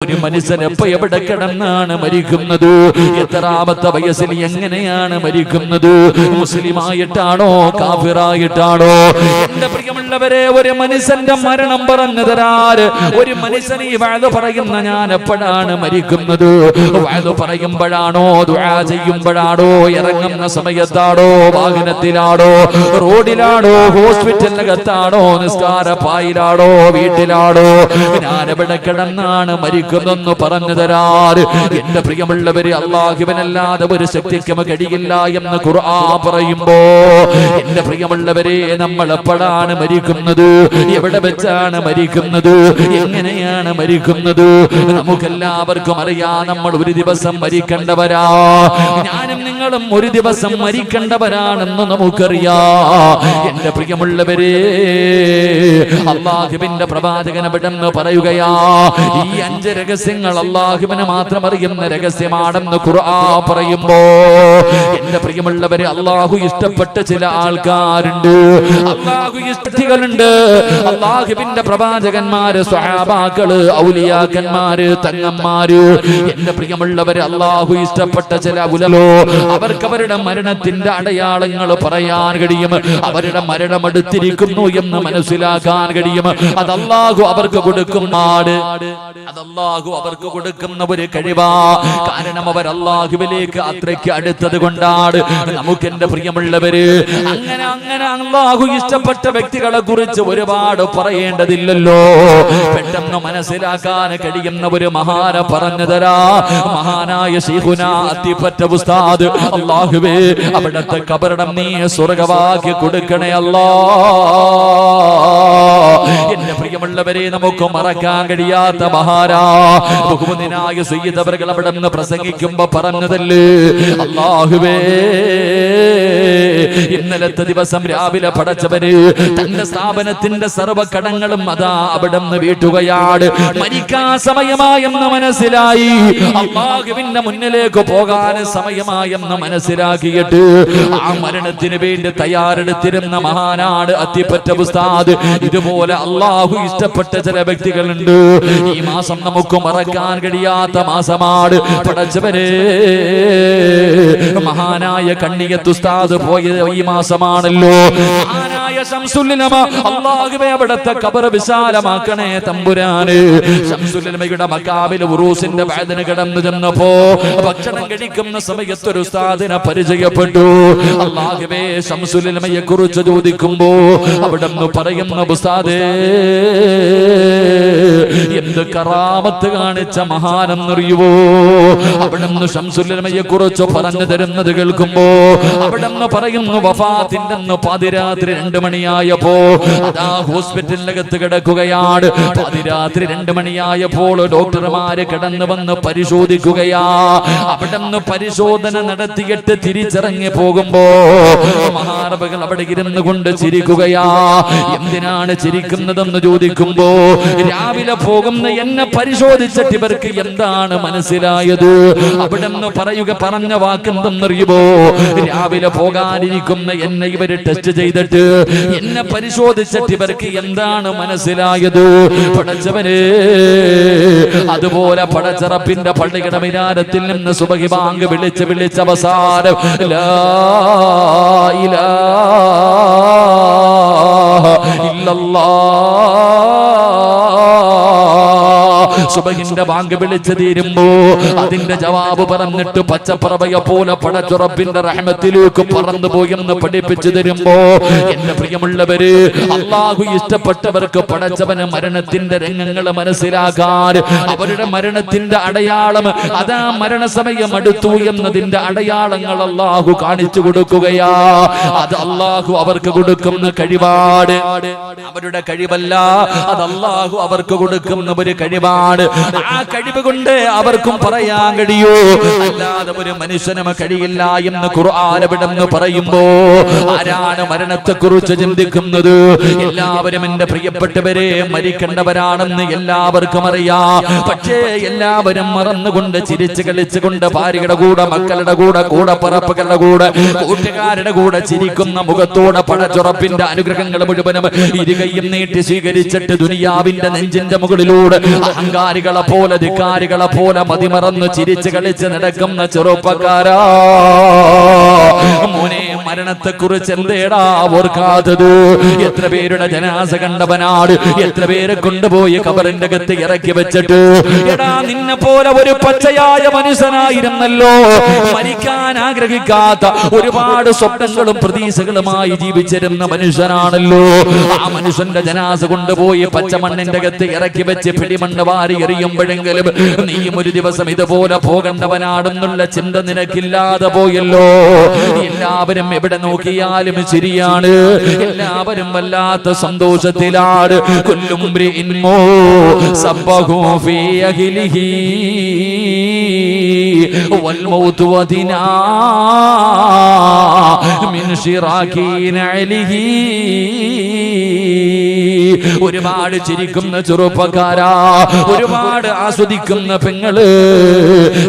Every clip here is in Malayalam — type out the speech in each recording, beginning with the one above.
ഒരു മനുഷ്യൻ എപ്പോ എവിടെ കിടന്നാണ് മരിക്കുന്നത്? എത്രാമത്തെ വയസ്സിൽ എങ്ങനെയാണ് മരിക്കുന്നത്? മുസ്ലിമായിട്ടാണോ കാഫിറായിട്ടാണോ? എന്റെ പ്രിയമുള്ളവരെ, ഒരു മനുഷ്യന്റെ മരണം പറഞ്ഞു തരാറ്. ഒരു മനുഷ്യൻ ഈ വഅദ് പറയുന്ന ഞാൻ എപ്പോഴാണ് മരിക്കുന്നത്? വഅദ് പറയുമ്പോഴാണോ? ദുആ ചെയ്യുമ്പോഴാണോ? ഇറങ്ങുന്ന സമയത്താണോ? വാഹനത്തിലാണോ? റോഡിലാണോ? ഹോസ്പിറ്റലിനകത്താണോ? നിസ്കാര പായിലാണോ? വീട്ടിലാണോ? ഞാൻ എവിടെ കിടന്നാണ് മരിക്കുന്നത് െന്ന് പറഞ്ഞു തരാറ്. എന്റെ പ്രിയമുള്ളവര്, അല്ലാഹുവിനല്ലാതെ ഒരു ശക്തിക്കും കഴിയില്ല എന്ന് ഖുർആൻ പറയുമ്പോ, എന്റെ പ്രിയമുള്ളവരെ, നമ്മൾ എപ്പോഴാണ് മരിക്കുന്നത്? എവിടെ വെച്ചാണ് മരിക്കുന്നത്? എങ്ങനെയാണ് മരിക്കുന്നത്? നമുക്കെല്ലാവർക്കും അറിയാം, നമ്മൾ ഒരു ദിവസം മരിക്കേണ്ടവരാ. ഞാനും നിങ്ങളും ഒരു ദിവസം മരിക്കേണ്ടവരാണെന്ന് നമുക്കറിയാം. എന്റെ പ്രിയമുള്ളവരെ, അല്ലാഹുവിന്റെ പ്രവാചകൻ എവിടെന്ന് പറയുകയാ, ഈ 5 രഹസ്യങ്ങൾ അല്ലാഹുവിന് മാത്രം അറിയുന്ന രഹസ്യമാണെന്ന് ഖുർആൻ പറയുമ്പോ, എന്റെ പ്രിയമുള്ളവരെ, അല്ലാഹു ഇഷ്ടപ്പെട്ട ചില ആൾക്കാരുണ്ട്, അല്ലാഹു ഇഷ്ടങ്ങളുണ്ട്. അല്ലാഹുവിന്റെ പ്രവാചകന്മാര്, സ്വഹാബാക്കള്, ഔലിയാക്കന്മാര്, തങ്ങന്മാര്, എന്റെ പ്രിയമുള്ളവരെ, അല്ലാഹു ഇഷ്ടപ്പെട്ട ചില ഉലമോ, അവർക്ക് അവരുടെ മരണത്തിന്റെ അടയാളങ്ങൾ പറയാൻ കഴിയും. അവരുടെ മരണം അടുത്തിരിക്കുന്നു എന്ന് മനസ്സിലാക്കാൻ കഴിയും. അത് അല്ലാഹു അവർക്ക് കൊടുക്കുന്നാട്, അതല്ലാഹു അവർക്ക് കൊടുക്കുന്ന ഒരു കഴിവാ. കാരണം അവർ അല്ലാഹുവിലേക്ക് അത്രയ്ക്ക് അടുത്തത് കൊണ്ടാണ്. നമുക്ക് എന്റെ പ്രിയമുള്ളവര്, അങ്ങനെ അല്ലാഹു ഇഷ്ടപ്പെട്ട വ്യക്തികളെ കുറിച്ച് ഒരുപാട് പറയേണ്ടതില്ലല്ലോ. പെട്ടെന്ന് മനസ്സിലാക്കാൻ കഴിയുന്ന ഒരു മഹാന പറഞ്ഞു തരാ. മഹാനായ ശൈഖുനാ അത്തിപ്പറ്റ ഉസ്താദ്, അല്ലാഹുവേ അവിടത്തെ ഖബറിടം നീ സ്വർഗ്ഗമാക്കി കൊടുക്കണേ അല്ലാ. എന്റെ പ്രിയമുള്ളവരെ, നമുക്ക് മറക്കാൻ കഴിയാത്ത മഹാരാ ബഹുമാനായ സയ്യിദ് അവർകൾ അവിടെ നിന്ന് പ്രസംഗിക്കുമ്പോ പറഞ്ഞതല്ലേ, അല്ലാഹുവേ ഇന്നലത്തെ ദിവസം രാവിലെ പടച്ചവന് തന്റെ സ്ഥാപനത്തിന്റെ സർവ്വ കടങ്ങളും അതാ അവിടെ നിന്ന് വീട്ടുകയാണ്. മരിക്കാൻ സമയമായെന്ന് മനസ്സിലായി. അല്ലാഹുവിന്റെ മുന്നിലേക്ക് പോകാൻ സമയമായെന്ന് മനസ്സിലാക്കിയിട്ട് ആ മരണത്തിന് വേണ്ടി തയ്യാറെടുത്തിരുന്ന മഹാനാണ് അത്തിപ്പറ്റ ഉസ്താദ്. ഇതുപോലെ അല്ലാഹു ഇഷ്ടപ്പെട്ട ചില വ്യക്തികളുണ്ട്. ഈ മാസം നമുക്ക് മറക്കാൻ കഴിയാത്ത മാസമാണ്. പടച്ചവനെ, മഹാനായ കണ്ണിയത്ത് ഉസ്താദ് പോയത് ഈ മാസമാണല്ലോ. മഹാനായ ശംസുൽ ഉലമ, അല്ലാഹുവേ അവിടത്തെ ഖബർ വിശാലമാക്കണേ തമ്പുരാന്. ശംസുൽ ഉലമയുടെ മക്കാബിൽ ഉറൂസിന്റെ വഅദിന് കടന്നു ചെന്നപ്പോ ഭക്ഷണം കഴിക്കുന്ന സമയത്ത് ഒരു ഉസ്താദിനെ പരിചയപ്പെട്ടു. അല്ലാഹുവേ ശംസുൽ ഉലമയെ കുറിച്ച് ചോദിക്കുമ്പോ അവിടെന്ന് പറയുന്ന ഉസ്താദേ, എന്ത് കറാമത്ത് കാണിച്ച മഹാനെന്നറിയുവോ? അവിടെന്ന് ശംസുൽ ഉലമയെ കുറിച്ച് പറഞ്ഞു തരുന്നത് കേൾക്കുമ്പോ അവിടെന്ന് പറയുന്നു, വഫാത്തിന്റെ പാതിരാത്രി 2 മണിയായപ്പോ അതാ ഹോസ്പിറ്റലിനകത്ത് കിടക്കുകയാണ്. പാതിരാത്രി 2 മണിയായപ്പോൾ ഡോക്ടർമാര് കിടന്നു വന്ന് പരിശോധിക്കുകയാ. അവിടെന്ന് പരിശോധന നടത്തിയിട്ട് തിരിച്ചിറങ്ങി പോകുമ്പോ മഹാനബികൾ അവിടെ ഇരുന്നു കൊണ്ട് ചിരിക്കുകയാ. എന്തിനാണ് ചിരിക്കുന്നതെന്ന് ചോദിക്കുമ്പോ, രാവിലെ പോകുന്ന എന്നെ പരിശോധിച്ചിട്ട് ഇവർക്ക് എന്താണ് മനസ്സിലായത്? അവിടെ നിന്ന് പറഞ്ഞ വാക്കെന്തെന്നറിയുമോ? രാവിലെ പോകാനിരിക്കുന്ന എന്നെ ഇവര് ടെസ്റ്റ് ചെയ്തിട്ട് എന്നെ പരിശോധിച്ചിട്ട് ഇവർക്ക് എന്താണ് മനസ്സിലായത്? പടച്ചവനെ, അതുപോലെ പടച്ചറപ്പിന്റെ പള്ളിയുടെ മിനാരത്തിൽ നിന്ന് സുബഹി ബാങ്ക് വിളിച്ച് അവസാനം ലാ ഇലാഹ ഇല്ലല്ലാഹ് സുബഹിന്റെ ബാങ്ക് വിളിച്ചു തീരുമ്പോ അതിന്റെ ജവാബ് പറഞ്ഞിട്ട് പച്ചപ്പറവയെ പോലെ പടച്ചുറപ്പിന്റെ റഹ്മത്തിലേക്ക് പറന്നു പോയെന്ന് പഠിപ്പിച്ചു തരുമ്പോ, എന്റെ പ്രിയമുള്ളവര്, അല്ലാഹു ഇഷ്ടപ്പെട്ടവർക്ക് പടച്ചവന് മരണത്തിന്റെ രംഗങ്ങൾ മനസ്സിലാക്കാൻ, അവരുടെ മരണത്തിന്റെ അടയാളം, അതാ മരണസമയം അടുത്തു എന്നതിന്റെ അടയാളങ്ങൾ അല്ലാഹു കാണിച്ചു കൊടുക്കുകയാ. അത് അല്ലാഹു അവർക്ക് കൊടുക്കുന്ന കഴിവാണ്. അവരുടെ കഴിവല്ല, അത് അല്ലാഹു അവർക്ക് കൊടുക്കുന്ന ഒരു കഴിവാണ്. ആ കഴിവ് കൊണ്ട് അവർക്കും പറയാൻ കഴിയൂ, അല്ലാതെ ഒരു മനുഷ്യനും കഴിയില്ല എന്ന് ഖുർആൻ അവിടെന്ന് പറയുമ്പോ, ആരാണ് മരണത്തെ കുറിച്ച് ചിന്തിക്കുന്നത്? എല്ലാവരും എന്റെ പ്രിയപ്പെട്ടവരെ മരിക്കേണ്ടവരാണെന്ന് എല്ലാവർക്കും അറിയാം. പക്ഷേ എല്ലാവരും മറന്നുകൊണ്ട് ചിരിച്ചു കളിച്ചുകൊണ്ട് ഭാര്യയുടെ കൂടെ, മക്കളുടെ കൂടെ, കൂടപ്പറപ്പുകളുടെ കൂടെ, കൂട്ടുകാരുടെ കൂടെ ചിരിക്കുന്ന മുഖത്തോടെ പടച്ചുറപ്പിന്റെ അനുഗ്രഹങ്ങൾ മുഴുവനും ഇരുകൈയും നീട്ടി സ്വീകരിച്ചിട്ട് ദുനിയാവിന്റെ നെഞ്ചിന്റെ മുകളിലൂടെ അഹങ്കാരികളെ പോലെ ധിക്കാരികളെ പോലെ മതിമറന്ന് ചിരിച്ച് കളിച്ച് നടക്കുന്ന ചെറുപ്പക്കാരാ, മോനെ മരണത്തെ കുറിച്ച് എന്തേടാ ഓർക്കാത്തത്? എത്ര പേരുടെ ജനാസ കണ്ടവനാട്, എത്ര പേരെ കൊണ്ടുപോയി ഖബറിന്റെ അകത്ത് ഇറക്കി വെച്ചിട്ട്. എടാ, നിന്നെ പോലെ ഒരു പച്ചയായ മനുഷ്യനായിരുന്നല്ലോ, മരിക്കാൻ ആഗ്രഹിക്കാത്ത ഒരുപാട് സ്വപ്നങ്ങളും പ്രതീക്ഷകളുമായി ജീവിച്ചിരുന്ന മനുഷ്യനാണല്ലോ. ആ മനുഷ്യന്റെ ജനാസ കൊണ്ടുപോയി പച്ചമണ്ണിന്റെ അകത്ത് ഇറക്കി വെച്ച് പിടിമണ്ണ് വാരി എറിയുമ്പോഴെങ്കിലും നീയും ഒരു ദിവസം ഇതുപോലെ പോകേണ്ടവനാണെന്നുള്ള ചിന്ത നിനക്കില്ലാതെ പോയല്ലോ. എല്ലാവരും എവിടെ നോക്കിയാലും ശരിയാണ്, എല്ലാവരും വല്ലാത്ത സന്തോഷത്തിലാണ്. കുല്ലും മ്രിഇൻ സബ്ബഹു ഫീ അഹ്ലിഹി വൽ മൗതു വദിനാ മിൻ ശിറാകി നഅലിഹി. ഒരുപാട് ചിരിക്കുന്ന ചെറുപ്പക്കാരാ, ഒരുപാട് ആസ്വദിക്കുന്ന പെങ്ങള്,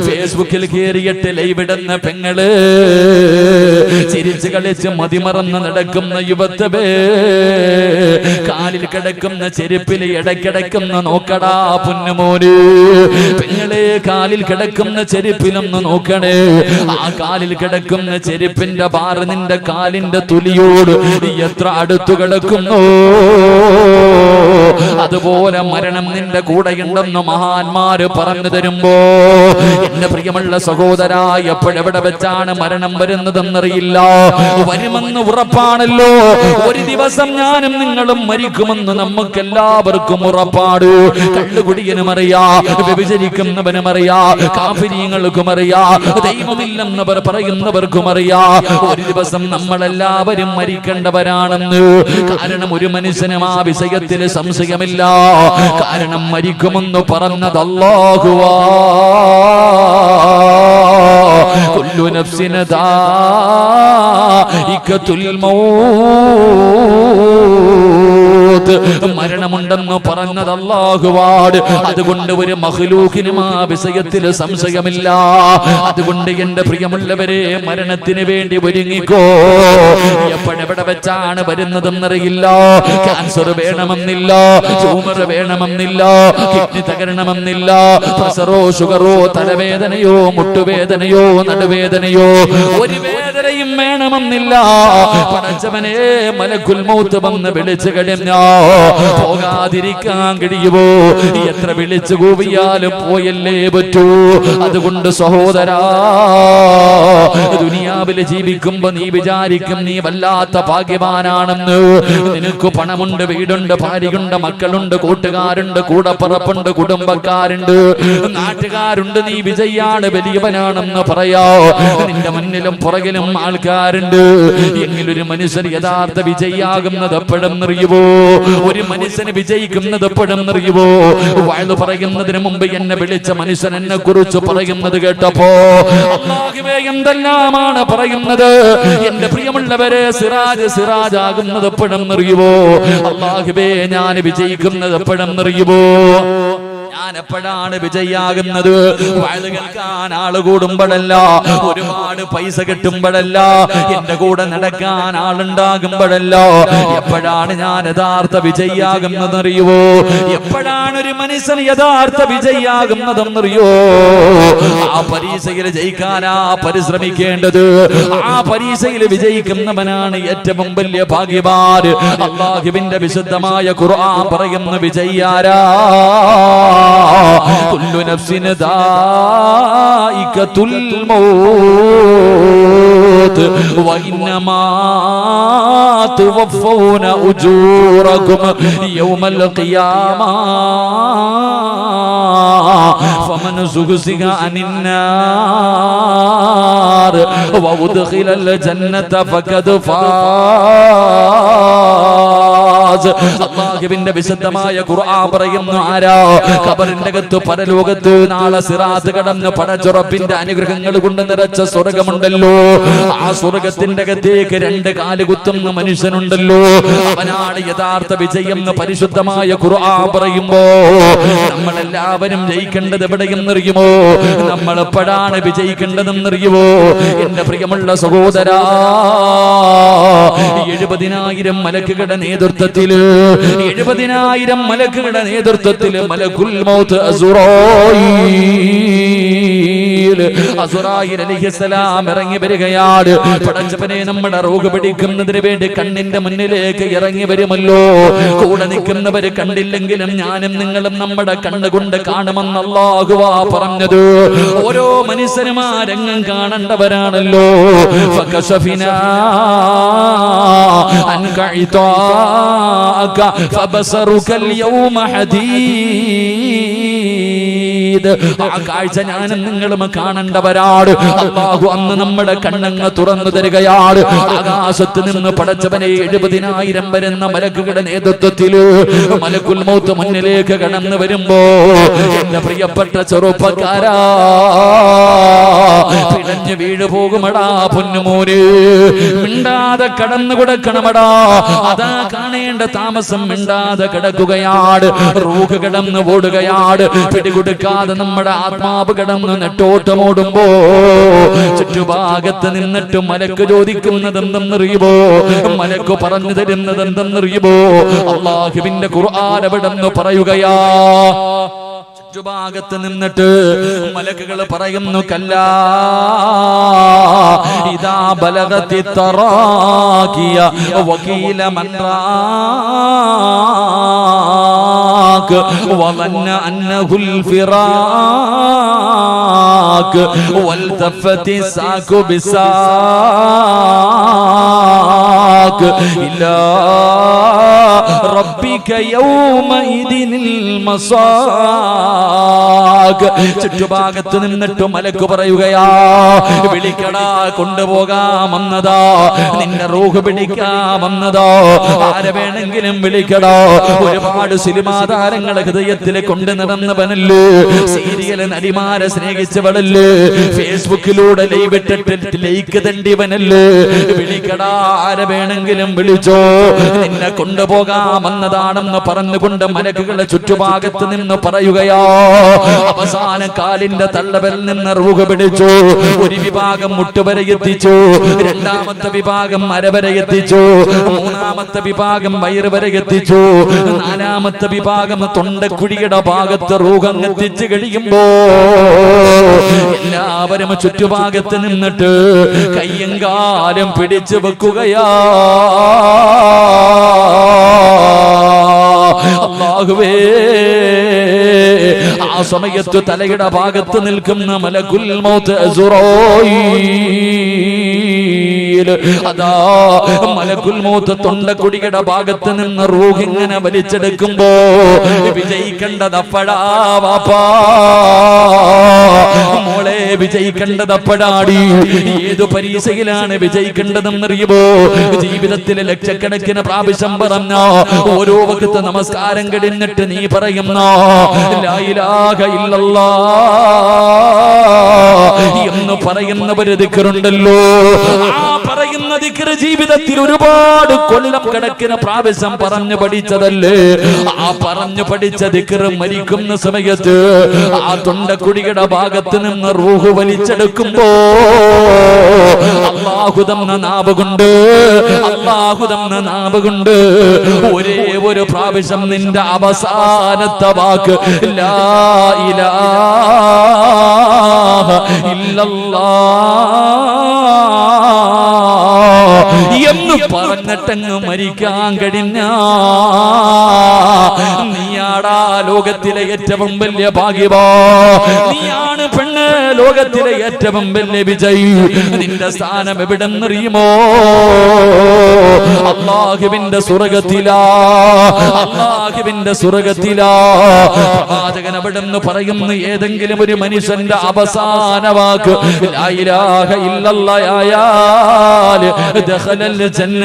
ഫേസ്ബുക്കിൽ കയറിയിട്ട് ലൈവ് ഇടുന്ന പെങ്ങള്, ചിരിച്ച് കളിച്ച് മതിമറന്ന് നടക്കുന്ന യുവത്വേ, കാലിൽ കിടക്കുന്ന ചെരുപ്പിൽ ഇടയ്ക്കിടയ്ക്കുന്ന നോക്കടാ പൊന്നുമോന്. പെങ്ങളെ, കാലിൽ കിടക്കുന്ന ചെരുപ്പിലൊന്ന് നോക്കണേ. ആ കാലിൽ കിടക്കുന്ന ചെരുപ്പിന്റെ ബാറ് നിന്റെ കാലിന്റെ തുലിയോട് എത്ര അടുത്തു കിടക്കുന്നു. അതുപോലെ മരണം നിന്റെ കൂടെയുണ്ടെന്ന് മഹാന്മാര് പറഞ്ഞു തരുമ്പോ, എന്റെ പ്രിയമുള്ള സഹോദരാ, എപ്പോഴെവിടെ വെച്ചാണ് മരണം വരുന്നതെന്നറിയില്ല. വരുമെന്ന് ഉറപ്പാണല്ലോ. ഒരു ദിവസം ഞാനും നിങ്ങളും മരിക്കുമെന്ന് നമുക്കെല്ലാവർക്കും ഉറപ്പാട്. കള്ളുകുടിയനും അറിയാ, വ്യഭിചരിക്കുന്നവനും അറിയാ, കാഫിരീങ്ങൾക്കും അറിയാ, ദൈവമില്ലെന്നവർ പറയുന്നവർക്കും അറിയാ, ഒരു ദിവസം നമ്മളെല്ലാവരും മരിക്കേണ്ടവരാണെന്ന്. കാരണം ഒരു മനുഷ്യനും ആ വിഷയത്തിൽ സംശയമില്ല. കാരണം മരിക്കുമെന്ന് പറഞ്ഞത് അല്ലാഹുവാ. കുല്ലു നഫ്സിൻ ദാഇഖത്തുൽ മൗത്ത്. മരണമുണ്ടെന്ന് പറഞ്ഞത് അല്ലാഹുവാണ്. അതുകൊണ്ട് ഒരു മഖ്ലൂഖിനും ആ വിഷയത്തിൽ സംശയമില്ല. അതുകൊണ്ട് എന്റെ പ്രിയമുള്ളവരെ, മരണത്തിന് വേണ്ടി ഒരുങ്ങിക്കോ. എപ്പോഴെവിടെ വെച്ചാണ് വരുന്നതെന്നറിയില്ല. ക്യാൻസർ വേണമെന്നില്ല, ട്യൂമർ വേണമെന്നില്ല, കിഡ്നി തകരണമെന്നില്ല, പ്രഷറോ ഷുഗറോ തലവേദനയോ മുട്ടുവേദനയോ നടുവേദനയോ ഒരു വേദനയും വേണമെന്നില്ല. പടച്ചവനെ, മലക്കുൽ മൗത്ത് വന്ന് വിളിച്ചു കഴിഞ്ഞാ പോകാതിരിക്കാൻ കഴിയുമോ? എത്ര വിളിച്ചു കൂവിയാലും പോയല്ലേ പറ്റൂ. അതുകൊണ്ട് സഹോദരാ, ദുനിയാവില് ജീവിക്കുമ്പോ നീ വിചാരിക്കും നീ വല്ലാത്ത ഭാഗ്യവാനാണെന്ന്. നിനക്ക് പണമുണ്ട്, വീടുണ്ട്, ഭാര്യയുണ്ട്, മക്കളുണ്ട്, കൂട്ടുകാരുണ്ട്, കൂടപ്പറപ്പുണ്ട്, കുടുംബക്കാരുണ്ട്, നാട്ടുകാരുണ്ട്. നീ വിജയാണ്, വലിയവനാണെന്ന് പറയാ. നിന്റെ മുന്നിലും പുറകിലും ആൾക്കാരുണ്ട്. എങ്കിലൊരു മനുഷ്യൻ യഥാർത്ഥ വിജയിയാകുന്നത് എപ്പോഴെന്നറിയുവോ? ഒരു മനുഷ്യന് വിജയിക്കുന്നത് എപ്പോഴെന്നറിയുവോ? വയലു പറയുന്നതിന് മുമ്പ് എന്നെ വിളിച്ച മനുഷ്യൻ എന്നെ കുറിച്ച് പറയുന്നത് കേട്ടപ്പോ അല്ലാഹുവേ, എന്തെല്ലാമാണ് പറയുന്നത്. എന്റെ പ്രിയമുള്ളവരെ, സിറാജ് ആകുന്നത് എപ്പോഴെന്നറിയുവോ? അല്ലാഹുവേ, ഞാൻ വിജയിക്കുന്നത് എപ്പോഴെന്നറിയുവോ? ഞാൻ എപ്പോഴാണ് വിജയിയാകുന്നത്? വയല് കേൾക്കാൻ ആള് കൂടുമ്പോഴല്ല, ഒരുപാട് പൈസ കിട്ടുമ്പോഴല്ല, എന്റെ കൂടെ നടക്കാൻ ആളുണ്ടാകുമ്പോഴല്ല. എപ്പോഴാണ് ഞാൻ യഥാർത്ഥ വിജയിയാകുന്നതെന്നറിയുവോ? എപ്പോഴാണ് ഒരു മനുഷ്യൻ യഥാർത്ഥ വിജയിയാകുന്നതെന്നറിയോ? ആ പരീക്ഷയിൽ ജയിക്കാനാ പരിശ്രമിക്കേണ്ടത്. ആ പരീക്ഷയിൽ വിജയിക്കുന്നവനാണ് ഏറ്റവും വലിയ ഭാഗ്യവാൻ. അല്ലാഹുവിന്റെ വിശുദ്ധമായ ഖുർആൻ പറയുന്ന വിജയിയാരാ? കുല്ലു നഫ്സിൻ ദാഇഖത്തുൽ മൗത്ത് വഇന്നമാ തുവഫൗന ഉജൂറകും യൗമൽ ഖിയാമ ഫമൻ സുഖ്സിക അനിന്നാർ വഉദ്ഖിലൽ ജന്നത ഫഖദ് ഫാസ്. അല്ലാഹുവിന്റെ വിശുദ്ധമായ ഖുർആൻ പറയുന്നു, ആരാ ഖബറിന്റെ അകത്ത് പരലോകത്ത് നാളെ സിറാത്ത് കടന്ന് പടച്ചുറപ്പിന്റെ അനുഗ്രഹങ്ങൾ കൊണ്ട് നിറച്ച സ്വർഗമുണ്ടല്ലോ. ആ സ്വർഗത്തിന്റെ അകത്തേക്ക് രണ്ട് കാല് കുത്തുന്ന മനുഷ്യനുണ്ടല്ലോ. അവനാണ് യഥാർത്ഥ വിജയം എന്ന് പരിശുദ്ധമായ ഖുർആൻ പറയുമ്പോ നമ്മളെല്ലാവരും ജയിക്കേണ്ടത് എവിടെയെന്നറിയുമോ? നമ്മൾ എപ്പോഴാണ് വിജയിക്കേണ്ടതെന്നറിയുമോ? എന്റെ പ്രിയമുള്ള സഹോദരാ, 70,000 മലക്കുകളുടെ നേതൃത്വത്തിൽ നേതൃത്വത്തിൽ 70,000 മലക്കുകളുടെ നേതൃത്വത്തിൽ മലക്കുൽ മൗത്ത് അസ്റായീൽ അലൈഹിസ്സലാം ഇറങ്ങി വരികയാണ്. പടച്ചവനെ നമ്മുടെ റൂഹ് പിടിക്കുന്നതിന് വേണ്ടി കണ്ണിന്റെ മുന്നിലേക്ക് ഇറങ്ങി വരുമല്ലോ. കൂടെ നിൽക്കുന്നവര് കണ്ടില്ലെങ്കിലും ഞാനും നിങ്ങളും നമ്മുടെ കണ്ണുകൊണ്ട് കാണുമെന്ന് അല്ലാഹുവാ പറഞ്ഞത്. ഓരോ മനുഷ്യനും ആ രംഗം കാണേണ്ടവരാണല്ലോ. ഫകശഫിനാ അൻക ഇതാക ഫബസറുകൽ യൗമ ഹദീദ്. ആ കാഴ്ച ഞാനും നിങ്ങളും കാണേണ്ടവരാണ്. അല്ലാഹു അന്ന് നമ്മുടെ കണ്ണങ്ങ് തുറന്നു തരികയാണ്. ആകാശത്ത് നിന്ന് പടച്ചവനെ 70,000 വരുന്ന മലക്കുകളുടെ നേതൃത്വത്തിൽ മലക്കുൽ മൗത്ത് മുന്നിലേക്ക് കടന്നു വരുമ്പോ എന്റെ പ്രിയപ്പെട്ട ചെറുപ്പക്കാരാ, പിടഞ്ഞു വീഴു പോകുമടാ പൊന്നുമോന്. മിണ്ടാതെ കടന്നു കൊടുക്കണമടാ. അതാ കാണേണ്ട താമസം മിണ്ടാതെ കിടക്കുകയാണ്. റൂഹ് കിടന്ന് ഓടുകയാണ്. പിടികൊടുക്കാതെ നമ്മുടെ ആത്മാവ് കിടന്ന് നെട്ടോട്ടമോടുമ്പോ ചുറ്റുഭാഗത്ത് നിന്നിട്ട് മലക്ക് ചോദിക്കുന്നത് എന്തെന്നറിയുമോ? മലക്ക് പറഞ്ഞു തരുന്നത് എന്തെന്നറിയുമോ? അല്ലാഹുവിന്റെ ഖുർആൻ എവിടെന്ന് പറയുകയാ. ചുറ്റുഭാഗത്ത് നിന്നിട്ട് മലക്കുകൾ പറയുന്നു, കല്ലാ ഇദാ ബലഗതി തറാകിയ വകീല മൻ റാക വമന്ന അന്നഹുൽ ഫിറാക് വൽതഫതി സാഖു ബിസാഖ് ഇല്ലാ റബ്ബിക യൗമഇദിനിൽ മസാഖ്. ചുറ്റുഭാഗത്ത് നിന്നിട്ട് മലക്ക് പറയുകയാ, വിളിക്കടാ, കൊണ്ടുപോകാമെന്നതാ, നിന്റെ റൂഹ് പിടിക്കാമെന്നതാ, ആരെ വേണമെങ്കിലും വിളിക്കടാ. ഒരുപാട് സിനിമാ താരങ്ങളെ ഹൃദയത്തിൽ കൊണ്ടു നടന്നവനല്ലേ, സീരിയൽ നടിമാരെ സ്നേഹിച്ചവളല്ലേ, ഫേസ്ബുക്കിലൂടെ ലൈവ് ഇട്ടിട്ട് ലൈക്ക് തണ്ടിവനല്ലേ, വിളിക്കടാ, ആരെ വേണമെങ്കിലും വിളിച്ചോ, നിന്നെ കൊണ്ടുപോകാമെന്നതാണെന്ന് പറഞ്ഞുകൊണ്ട് മലക്കുകളെ ചുറ്റുഭാഗത്ത് നിന്ന് പറയുകയാ. അവസാന കാലിന്റെ തള്ളവൽ നിന്ന് റൂഹ് പിടിച്ചു. ഒരു വിഭാഗം മുട്ടുവരെ എത്തിച്ചു, രണ്ടാമത്തെ വിഭാഗം അരവരെ എത്തിച്ചു, മൂന്നാമത്തെ വിഭാഗം വയറ് വരെ എത്തിച്ചു, നാലാമത്തെ വിഭാഗം തൊണ്ടക്കുഴിയുടെ ഭാഗത്ത് റൂഹ് എത്തിച്ചു കഴിയുമ്പോ എല്ലാവരും ചുറ്റുഭാഗത്ത് നിന്നിട്ട് കയ്യും കാലും പിടിച്ചു വെക്കുകയാ. അല്ലാഹുവേ, ആ സമയത്ത് തലയുടെ ഭാഗത്ത് നിൽക്കുന്ന മലക്കുൽ മൗത്ത് അസ്റായീൽ അതാ മലക്കുൽ മൗത്ത് തൊണ്ടക്കുടിയുടെ ഭാഗത്ത് നിന്ന് റൂഹ് ഇങ്ങനെ വലിച്ചെടുക്കുമ്പോ വിജയിക്കേണ്ടതപ്പടാ വാപ്പാ, മോളെ വിജയിക്കേണ്ടതപ്പടാടി. ഏതു പരീക്ഷയിലാണ് വിജയിക്കേണ്ടതെന്നറിയുമോ? ജീവിതത്തിലെ ലക്ഷക്കണക്കിന് പ്രാവശ്യം പറഞ്ഞ ഓരോ വഖത്ത് നമസ്കാരം കഴിഞ്ഞിട്ട് നീ പറയുന്ന ലാ ഇലാഹ ഇല്ലല്ലാഹ് എന്ന് പറയുന്നവര് ദിക്റുണ്ടല്ലോ. ആ പറയുന്ന ദിക്റ് ജീവിതത്തിൽ ഒരുപാട് കൊല്ലം കണക്കിന് പ്രാവശ്യം പറഞ്ഞു പഠിച്ചതല്ലേ. ആ പറഞ്ഞു പഠിച്ച ദിക്റ് മരിക്കുന്ന സമയത്ത് ആ തൊണ്ടക്കുടിയുടെ ഭാഗത്ത് നിന്ന് റൂഹ് വലിച്ചെടുക്കുമ്പോ അല്ലാഹു തന്ന നാവ് കൊണ്ട്, അല്ലാഹു തന്ന നാവ് കൊണ്ട് ഒരേ ഒരു പ്രാവശ്യം നിന്റെ അവസാനത്തെ വാക്ക് ലാ ഇലാഹ ഇല്ലല്ലാഹ് എന്ന് പറഞ്ഞിട്ടങ്ങ് മരിക്കാൻ കഴിഞ്ഞ നീയാടാ ലോകത്തിലെ ഏറ്റവും വലിയ ഭാഗ്യവാ. നീയാണ് പെണ്ണ് ലോകത്തിലെ ഏറ്റവും വലിയ വിജയി. നിന്റെ സ്ഥാനം എവിടെന്നറിയുമോ? അല്ലാഹുവിന്റെ സ്വർഗ്ഗത്തിലാ, അല്ലാഹുവിന്റെ സ്വർഗ്ഗത്തിലാ. പ്രവാചകൻ അവിടെന്ന് പറയുന്നു, ഏതെങ്കിലും ഒരു മനുഷ്യന്റെ അവസാന വാക്ക് ലാ ഇലാഹ ഇല്ലല്ലാഹ് ആയാൽ ദഖലൽ ജന്ന,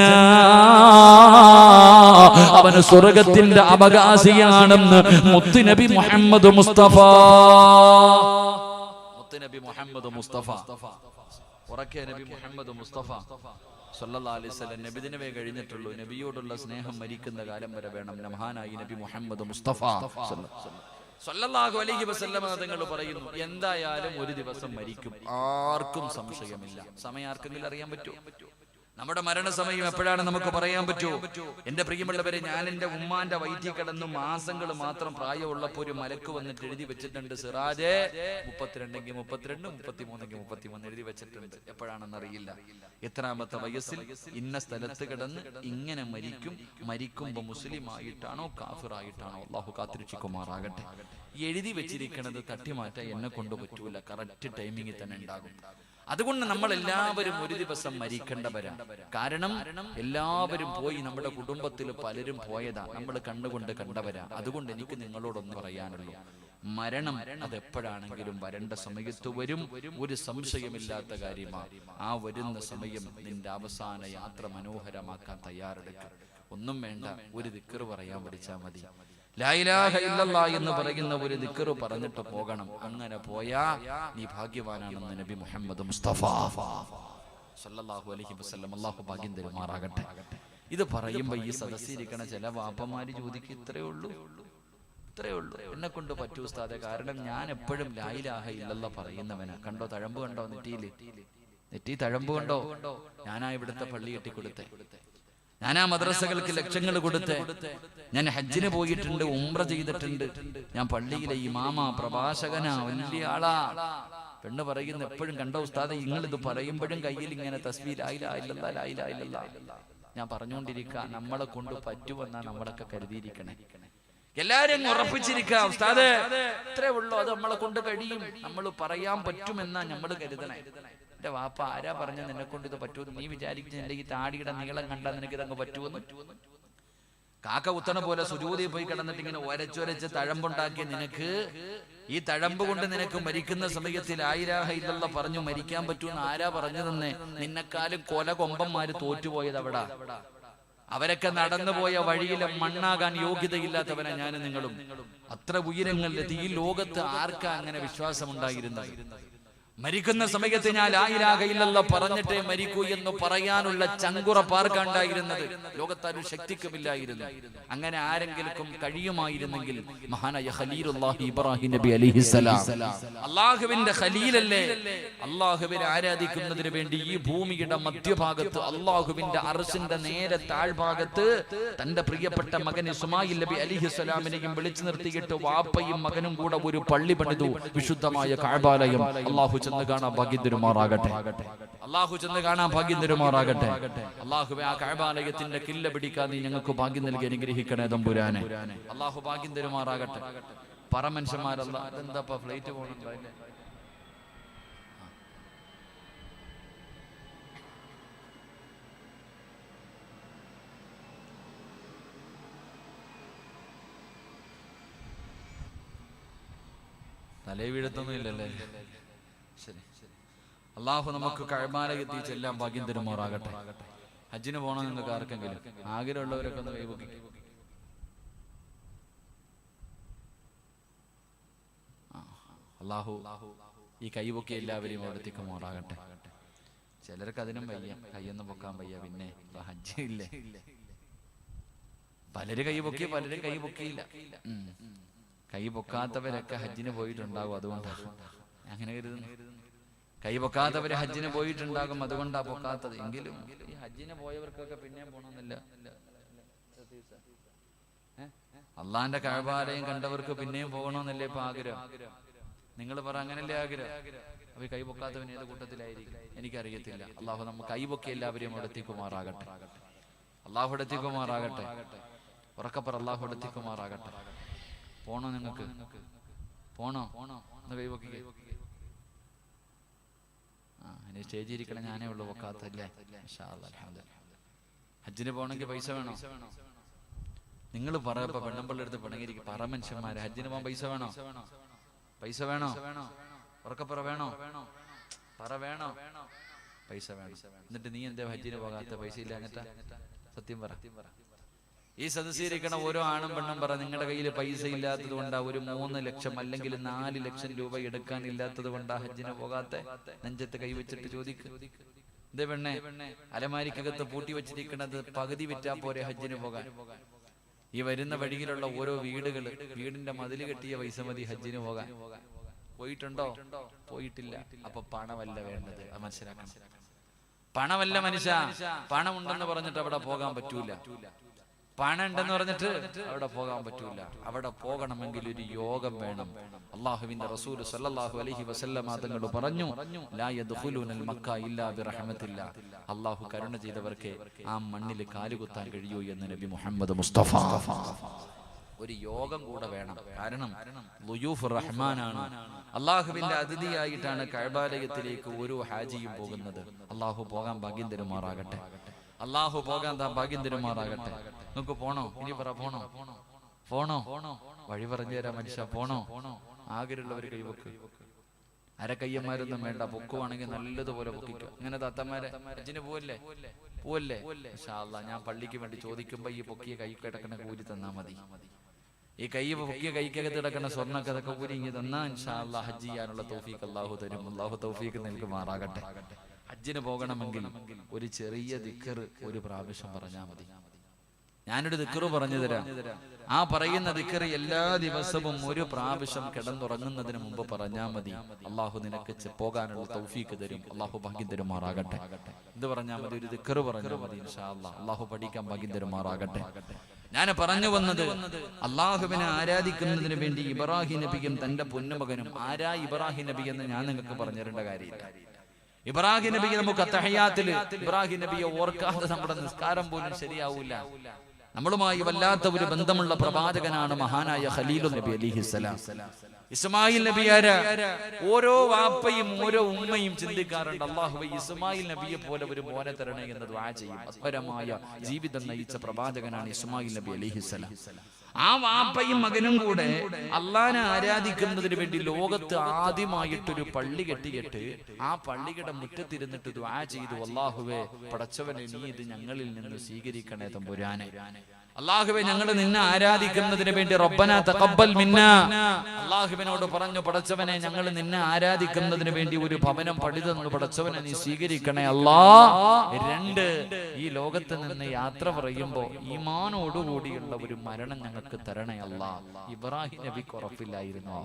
അവൻ സ്വർഗ്ഗത്തിന്റെ അവകാശിയാണെന്ന് മുത്തുനബി മുഹമ്മദ് മുസ്തഫ. മുത്തുനബി മുഹമ്മദ് മുസ്തഫ, ഉറക്കെ നബി മുഹമ്മദ് മുസ്തഫ സല്ലല്ലാഹു അലൈഹി വസല്ലം. നബിദിനമേ കഴിഞ്ഞിട്ടുള്ളൂ. നബിയോടുള്ള സ്നേഹം മരിക്കുന്ന കാലം വരെ വേണം. മഹാനായി നബി മുഹമ്മദ് മുസ്തഫ സല്ലല്ലാഹു അലൈഹി വസല്ലം തങ്ങൾ പറയുന്നു, എന്തായാലും ഒരു ദിവസം മരിക്കും, ആർക്കും സംശയമില്ല. സമയം ആർക്കെങ്കിലും അറിയാൻ പറ്റുമോ? നമ്മുടെ മരണസമയം എപ്പോഴാണ് നമുക്ക് പറയാൻ പറ്റുമോ? എന്റെ പ്രിയമുള്ളവരെ, ഞാൻ എന്റെ ഉമ്മാന്റെ വയറ്റിൽ കിടന്ന് മാസങ്ങൾ മാത്രം പ്രായമുള്ളപ്പോൾ ഒരു മലക്ക് വന്നിട്ട് എഴുതി വെച്ചിട്ടുണ്ട്, സിറാജേ 32 32, 33 33 എഴുതി വെച്ചിട്ടുണ്ട്. എപ്പോഴാണെന്നറിയില്ല. എത്രാമത്തെ വയസ്സിൽ ഇന്ന സ്ഥലത്ത് കിടന്ന് ഇങ്ങനെ മരിക്കും, മരിക്കുമ്പോ മുസ്ലിം ആയിട്ടാണോ കാഫിറായിട്ടാണോ, അള്ളാഹു കാത്തിരക്ഷിക്കുമാറാകട്ടെ. എഴുതി വെച്ചിരിക്കുന്നത് തട്ടിമാറ്റാൻ എന്നെ കൊണ്ട് പറ്റൂല, കറക്റ്റ് ടൈമിങ്ങിൽ തന്നെ ഉണ്ടാകും. അതുകൊണ്ട് നമ്മൾ എല്ലാവരും ഒരു ദിവസം മരിക്കേണ്ടവരാണ്. കാരണം എല്ലാവരും പോയി, നമ്മുടെ കുടുംബത്തിൽ പലരും പോയതാ, നമ്മൾ കണ്ണുകൊണ്ട് കണ്ടവരാ. അതുകൊണ്ട് എനിക്ക് നിങ്ങളോടൊന്ന് പറയാനുള്ളൂ, മരണം അതെപ്പോഴാണെങ്കിലും വരേണ്ട സമയത്ത് വരും, ഒരു സംശയമില്ലാത്ത കാര്യമാണ്. ആ വരുന്ന സമയം നിന്റെ അവസാന യാത്ര മനോഹരമാക്കാൻ തയ്യാറെടുക്കുക. ഒന്നും വേണ്ട, ഒരു ദിക്ർ പറയാൻ പഠിച്ചാൽ മതി. ലാ ഇലാഹ ഇല്ലല്ലാഹ് എന്ന് പറയുന്ന ഒരു ദിക്ർ പറഞ്ഞിട്ട് പോകണം. അങ്ങനെ പോയാ നീ ഭാഗ്യവാനാണെന്ന് നബി മുഹമ്മദ് മുസ്തഫ സല്ലല്ലാഹു അലൈഹി വസല്ലം. അല്ലാഹു ഭാഗ്യം തരുമാറാകട്ടെ. ഇത് പറയുമ്പോ ഈ സദസ്സിരിക്കണ ചില വാപ്പമാര് ചോദിക്കും, ഇത്രയേ ഉള്ളൂ? എന്നെ കൊണ്ട് പറ്റൂ ഉസ്താദേ, കാരണം ഞാൻ എപ്പോഴും ലാ ഇലാഹ ഇല്ലല്ലാഹ് പറയുന്നവനാ. കണ്ടോ തഴമ്പ് കണ്ടോ, നെറ്റി തഴമ്പ് കണ്ടോ? ഞാനാ ഇവിടുത്തെ പള്ളി കെട്ടിക്കൊടുത്തേ, ഞാൻ ആ മദ്രസകൾക്ക് ലക്ഷങ്ങൾ കൊടുത്ത്, ഞാൻ ഹജ്ജിന് പോയിട്ടുണ്ട്, ഉംറ ചെയ്തിട്ടുണ്ട്, ഞാൻ പള്ളിയിലെ ഇമാമ, പ്രഭാഷകനാ, വലിയ ആളാ. പെണ്ണ് പറയുന്ന എപ്പോഴും, കണ്ടോ ഉസ്താദേ നിങ്ങളിത് പറയുമ്പോഴും കയ്യിൽ ഇങ്ങനെ തസ്ബീഹ് ലാ ഇലാഹ ഇല്ലല്ലാഹ്, ലാ ഇലാഹ ഇല്ലല്ലാഹ്. ഞാൻ പറഞ്ഞുകൊണ്ടിരിക്കുക, നമ്മളെ കൊണ്ട് പറ്റുമെന്നാ നമ്മളൊക്കെ കരുതിയിരിക്കണേ. എല്ലാരും ഉറപ്പിച്ചിരിക്കുക, ഉസ്താദേ ഇത്രേ ഉള്ളൂ, അത് നമ്മളെ കൊണ്ട് കഴിയും, നമ്മൾ പറയാൻ പറ്റുമെന്നാ നമ്മൾ കരുതണേ. എന്റെ വാപ്പ ആരാ പറഞ്ഞ നിന്നെ കൊണ്ട് ഇത് പറ്റുമെന്ന്? നീ വിചാരിക്കുന്ന എന്റെ ഈ താടിയുടെ നീളം കണ്ടാൽ നിനക്ക് ഇതങ്ങ് പറ്റുമെന്ന്? കാക്ക കുത്തണ പോലെ സുജൂദിൽ പോയി കിടന്നിട്ട് ഇങ്ങനെ ഒരച്ചൊരച്ച് തഴമ്പുണ്ടാക്കിയ നിനക്ക്, ഈ തഴമ്പ് കൊണ്ട് നിനക്ക് മരിക്കുന്ന സമയത്തിൽ ലാ ഇലാഹ ഇല്ലല്ലാഹ് പറഞ്ഞു മരിക്കാൻ പറ്റൂന്ന് ആരാ പറഞ്ഞു തന്നെ? നിന്നെക്കാളും കൊല കൊമ്പന്മാര് തോറ്റുപോയത് അവിടെ. അവരൊക്കെ നടന്നുപോയ വഴിയിലെ മണ്ണാകാൻ യോഗ്യതയില്ലാത്തവനാ ഞാനും നിങ്ങളും. അത്ര ഉയരങ്ങളിലെത്തി. ഈ ലോകത്ത് ആർക്കാ അങ്ങനെ വിശ്വാസമുണ്ടായിരുന്നത്? മരിക്കുന്ന സമയത്ത് ഞാൻ ലാ ഇലാഹ ഇല്ലല്ലാഹ് പറഞ്ഞിട്ടേ മരിക്കൂ എന്ന് പറയാനുള്ള ചങ്കുറപ്പാർക്കുണ്ടായിരുന്നത്? ലോകത്താരും ശക്തിക്കുമില്ലായിരുന്നു. അങ്ങനെ ആരെങ്കിലും കഴിയുമായിരുന്നെങ്കിൽ മഹാനായ ഖലീലുല്ലാഹി ഇബ്രാഹിം നബി അലൈഹിസ്സലാം, അല്ലാഹുവിന്റെ ഖലീലല്ലേ, അല്ലാഹുവിനെ ആരാധിക്കുന്നതിന് വേണ്ടി ഈ ഭൂമിയുടെ മധ്യഭാഗത്ത് അല്ലാഹുവിന്റെ അർശിന്റെ നേരെ താഴ്ഭാഗത്ത് തന്റെ പ്രിയപ്പെട്ട മകൻ ഇസ്മായിൽ നബി അലൈഹിസ്സലാമിനെയും വിളിച്ചു നിർത്തിയിട്ട് വാപ്പയും മകനും കൂടെ ഒരു പള്ളി പണിതു, വിശുദ്ധമായ കഅബാലയം. അല്ലാഹു ചെന്ന് കാണാൻ ഭാഗ്യം തരുമാറാകട്ടെ. അല്ലാഹുവേ ആ കഅബാലയത്തിന്റെ കില്ല പിടിക്കാൻ നീ ഞങ്ങൾക്ക് ഭാഗ്യം നൽകി അനുഗ്രഹിക്കണേ തമ്പുരാനെ. അല്ലാഹു ഭാഗ്യം തരുമാറാകട്ടെ. പറമനുഷ്യന്മാരല്ല, എന്താ ഫ്ലൈറ്റ് പോകണുണ്ടോ? തലേ വീഴത്തൊന്നും ഇല്ലല്ലേ? ശരി. അള്ളാഹു നമുക്ക് കഅബാലയത്തിൽ ചെല്ലാൻ ഭാഗ്യം തരുമാറാകട്ടെ. ഹജ്ജിന് പോകണം നിങ്ങൾക്ക് ആർക്കെങ്കിലും ആഗ്രഹമുള്ളവരൊക്കെ ഒന്ന് കൈപൊക്കി. അള്ളാഹു ഈ കൈപൊക്കി എല്ലാവരെയും അവിടെത്തിക്കുമാറാകട്ടെ. ചിലർക്ക് അതിനും വയ്യ, കൈയൊന്നും പൊക്കാൻ വയ്യ, പിന്നെ ഹജ്ജ് ഇല്ലേ? പലര് കൈപൊക്കി, പലരും കൈപൊക്കിയില്ല. കൈ പൊക്കാത്തവരൊക്കെ ഹജ്ജിന് പോയിട്ടുണ്ടാകും, അതുകൊണ്ടാണ് അങ്ങനെ കരുതുന്നു. കൈ പൊക്കാത്തവര് ഹജ്ജിന് പോയിട്ടുണ്ടാകും, അതുകൊണ്ടാ പൊക്കാത്തത്. എങ്കിലും ഈ ഹജ്ജിന് പോയവർക്കൊക്കെ പിന്നെയും പോണമെന്നില്ല. അള്ളാന്റെ കഅബാലയം കണ്ടവർക്ക് പിന്നെയും പോകണമെന്നല്ലേ ഇപ്പൊ ആഗ്രഹം? നിങ്ങൾ പറ, അങ്ങനല്ലേ ആഗ്രഹം? അപ്പൊ കൈ പൊക്കാത്തവൻ ഏത് കൂട്ടത്തിലായിരിക്കും എനിക്കറിയത്തില്ല. അള്ളാഹു നമുക്ക് കൈ പൊക്കി എല്ലാവരെയും അവിടെ എത്തിക്കുമാറാകട്ടെ. അള്ളാഹു എത്തിക്കുമാറാകട്ടെ. ഉറക്കപ്പറ, അള്ളാഹു എത്തിക്കുമാറാകട്ടെ. പോണോ നിങ്ങൾക്ക്? പോണോ? ഒന്ന് കൈ പൊക്കി. ഇനി സ്റ്റേജിൽ ഇരിക്കണം, ഞാനേ ഉള്ളു പൊക്കാത്തല്ലേ. ഹജ്ജിന് പോകണമെങ്കിൽ പൈസ വേണോ? നിങ്ങൾ പറയപ്പോ പെണ്ണമ്പള്ളി എടുത്ത് പിണങ്ങിയിരിക്കും. പറ മനുഷ്യന്മാര്, ഹജ്ജിന് പോകാൻ പൈസ വേണോ? പൈസ വേണോ? ഉറക്കപ്പറ, വേണോ? പറ, വേണോ? പൈസ വേണം. എന്നിട്ട് നീ എന്താ ഹജ്ജിന് പോകാത്ത? പൈസ ഇല്ല എന്നിട്ടാ? സത്യം പറ. ഈ സദസ്സിരിക്കണ ഓരോ ആണും പെണ്ണും പറ, നിങ്ങളുടെ കയ്യിൽ പൈസ ഇല്ലാത്തത് കൊണ്ടാ, ഒരു 3 ലക്ഷം അല്ലെങ്കിൽ 4 ലക്ഷം രൂപ എടുക്കാൻ ഇല്ലാത്തത് കൊണ്ടാ ഹജ്ജിന് പോകാത്ത? നെഞ്ചത്ത് കൈവച്ചിട്ട് ചോദിക്ക്. ഇതേ പെണ്ണെ, അലമാരിക്കകത്ത് പൂട്ടി വെച്ചിരിക്കണത് പകുതി വിറ്റാ പോരെ ഹജ്ജിന് പോകാൻ? ഈ വരുന്ന വഴിയിലുള്ള ഓരോ വീടുകള്, വീടിന്റെ മതില് കെട്ടിയ പൈസ മതി ഹജ്ജിന് പോകാൻ. പോയിട്ടുണ്ടോ? പോയിട്ടില്ല. അപ്പൊ പണമല്ല വേണ്ടത്, അത് മനസ്സിലാക്കണം. പണമല്ല മനുഷ്യ, പണം ഉണ്ടെന്ന് പറഞ്ഞിട്ട് അവിടെ പോകാൻ പറ്റൂല. പണം ഉണ്ടെന്ന് പറഞ്ഞിട്ട് അവിടെ പോകാൻ പറ്റൂല. അവിടെ പോകണമെങ്കിൽ ഒരു യോഗം വേണം. അല്ലാഹുവിന്റെ റസൂൽ സല്ലല്ലാഹു അലൈഹി വസല്ലം തങ്ങൾ പറഞ്ഞു, ലാ യദ്ഖുലൂനൽ മക്ക ഇല്ലാ ബിറഹ്മത്തില്ലാ. അല്ലാഹു കരുണ ചെയ്തവർക്ക് ആ മണ്ണിൽ കാലുകുത്താൻ കഴിയൂ എന്ന് നബി മുഹമ്മദ് മുസ്തഫ. ഒരു യോഗം കൂടെ വേണം. കാരണം ളുയൂഫുർ റഹ്മാനാണ്, അള്ളാഹുവിന്റെ അതിഥിയായിട്ടാണ് കഅബാലയത്തിലേക്ക് ഓരോ ഹാജിയും പോകുന്നത്. അള്ളാഹു പോകാൻ ഭാഗ്യം തരുമാറാകട്ടെ. അള്ളാഹു പോകാൻ ഭാഗ്യം തരുമാറാകട്ടെ. നിങ്ങൾക്ക് പോണോ? ഇനി പറ, പോണോ? പോണോ? വഴി പറഞ്ഞു തരാം മനുഷ്യ. പോണോ? ആഗ്രഹമുള്ളവർ കൈവക്ക്. അരക്കയ്യന്മാരൊന്നും വേണ്ട, പൊക്കുവാണെങ്കിൽ നല്ലതുപോലെ പൊക്കിക്കോ. ഇങ്ങനെ താത്തമാരെ ഹജ്ജിന് പോവല്ലേ? ഇൻഷാ അല്ലാഹ് ഞാൻ പള്ളിക്ക് വേണ്ടി ചോദിക്കുമ്പോ ഈ പൊക്കിയ കൈ കിടക്കണ കൂലി തന്നാ മതി. ഈ കൈ പൊക്കിയ കൈക്കകത്ത് കിടക്കുന്ന സ്വർണ്ണൊക്കെ അതൊക്കെ കൂലി ഇങ്ങി തന്നാ ഇൻഷാ അല്ലാഹ് ഹജ്ജ് ചെയ്യാനുള്ള തൗഫീഖ് അല്ലാഹു തരും. അല്ലാഹു തൗഫീഖ് നൽകുമാറാകട്ടെ. ഹജ്ജിന് പോകണമെങ്കിൽ ഒരു ചെറിയ ദിക്ർ ഒരു പ്രാവശ്യം പറഞ്ഞാൽ മതി. ഞാനൊരു ദിക്ർ പറഞ്ഞു തരാം. ആ പറയുന്ന ദിക്ർ എല്ലാ ദിവസവും ഒരു പ്രാവശ്യം കിടന്നുറങ്ങുന്നതിന് മുമ്പ് പറഞ്ഞാൽ മതി. അള്ളാഹു നിനക്ക് പോകാനുള്ള തൗഫീഖ് തരും. അള്ളാഹു ഭാഗ്യം തരുമാറാകട്ടെ. ഇത് പറഞ്ഞാൽ മതി, ഒരു ദിക്ർ പറഞ്ഞാൽ മതി. ഇൻഷാ അല്ലാഹ് അള്ളാഹു പഠിക്കാൻ ഭാഗ്യം തരുമാറാകട്ടെ. ഞാൻ പറഞ്ഞു വന്നത്, അള്ളാഹുവിനെ ആരാധിക്കുന്നതിന് വേണ്ടി ഇബ്രാഹിം നബിയും തന്റെ പൊന്നുമകനും, ആരാ ഇബ്രാഹിം നബി എന്ന് ഞാൻ നിങ്ങൾക്ക് പറഞ്ഞു തരേണ്ട കാര്യമില്ല. ഇബ്രാഹിം നബി നമുക്ക് അത്തഹിയാത്തിൽ ഇബ്രാഹിം നബിയെ ഓർക്കാതെ നമ്മുടെ നിസ്കാരം പോലും ശരിയാവൂല. നമ്മളുമായി വല്ലാത്ത ഒരു ബന്ധമുള്ള പ്രവാചകനാണ് മഹാനായ ഖലീലുൻ നബി അലൈഹിസ്സലാം. ഇസ്മായിൽ നബിയാര ഓരോ വാപ്പയും ഓരോ ഉമ്മയും ചിന്തിക്കാറുണ്ട്, അല്ലാഹുവേ ഇസ്മായിൽ നബിയെ പോലെ ഒരു മോനെ തരണേ എന്ന് ദുആ ചെയ്യും. അത്ഭുതമായ ജീവിതം നയിച്ച പ്രവാചകനാണ് ഇസ്മായിൽ നബി അലൈഹിസ്സലാം. ആ വാപ്പയും മകനും കൂടെ അള്ളാനെ ആരാധിക്കുന്നതിന് വേണ്ടി ലോകത്ത് ആദ്യമായിട്ടൊരു പള്ളി കെട്ടിയിട്ട് ആ പള്ളിയുടെ മുറ്റത്തിരുന്നിട്ട് ദുആ ചെയ്തു, അല്ലാഹുവേ പടച്ചവനെ നീ ഇത് ഞങ്ങളിൽ നിന്ന് സ്വീകരിക്കണേ തമ്പുരാനെ. അല്ലാഹുവേ ഞങ്ങൾ നിന്നെ ആരാധിക്കുന്നതിന് വേണ്ടി റബ്ബനാ തഖബ്ബൽ മിന്നാ, അല്ലാഹുവിനോട് പറഞ്ഞു, പടച്ചവനെ ഞങ്ങൾ നിന്നെ ആരാധിക്കുന്നതിന് വേണ്ടി ഒരു ഭവനം പണിതെന്ന് പടച്ചവനെ നീ സ്വീകരിക്കണേ അല്ലാ. രണ്ട്, ഈ ലോകത്ത് നിന്ന് യാത്ര പറയുമ്പോ ഈമാനോടുകൂടിയുള്ള ഒരു മരണം ഞങ്ങൾക്ക് തരണേ അല്ലാ. ഇബ്രാഹിം നബിക്ക് ഉറപ്പില്ലായിരുന്നു,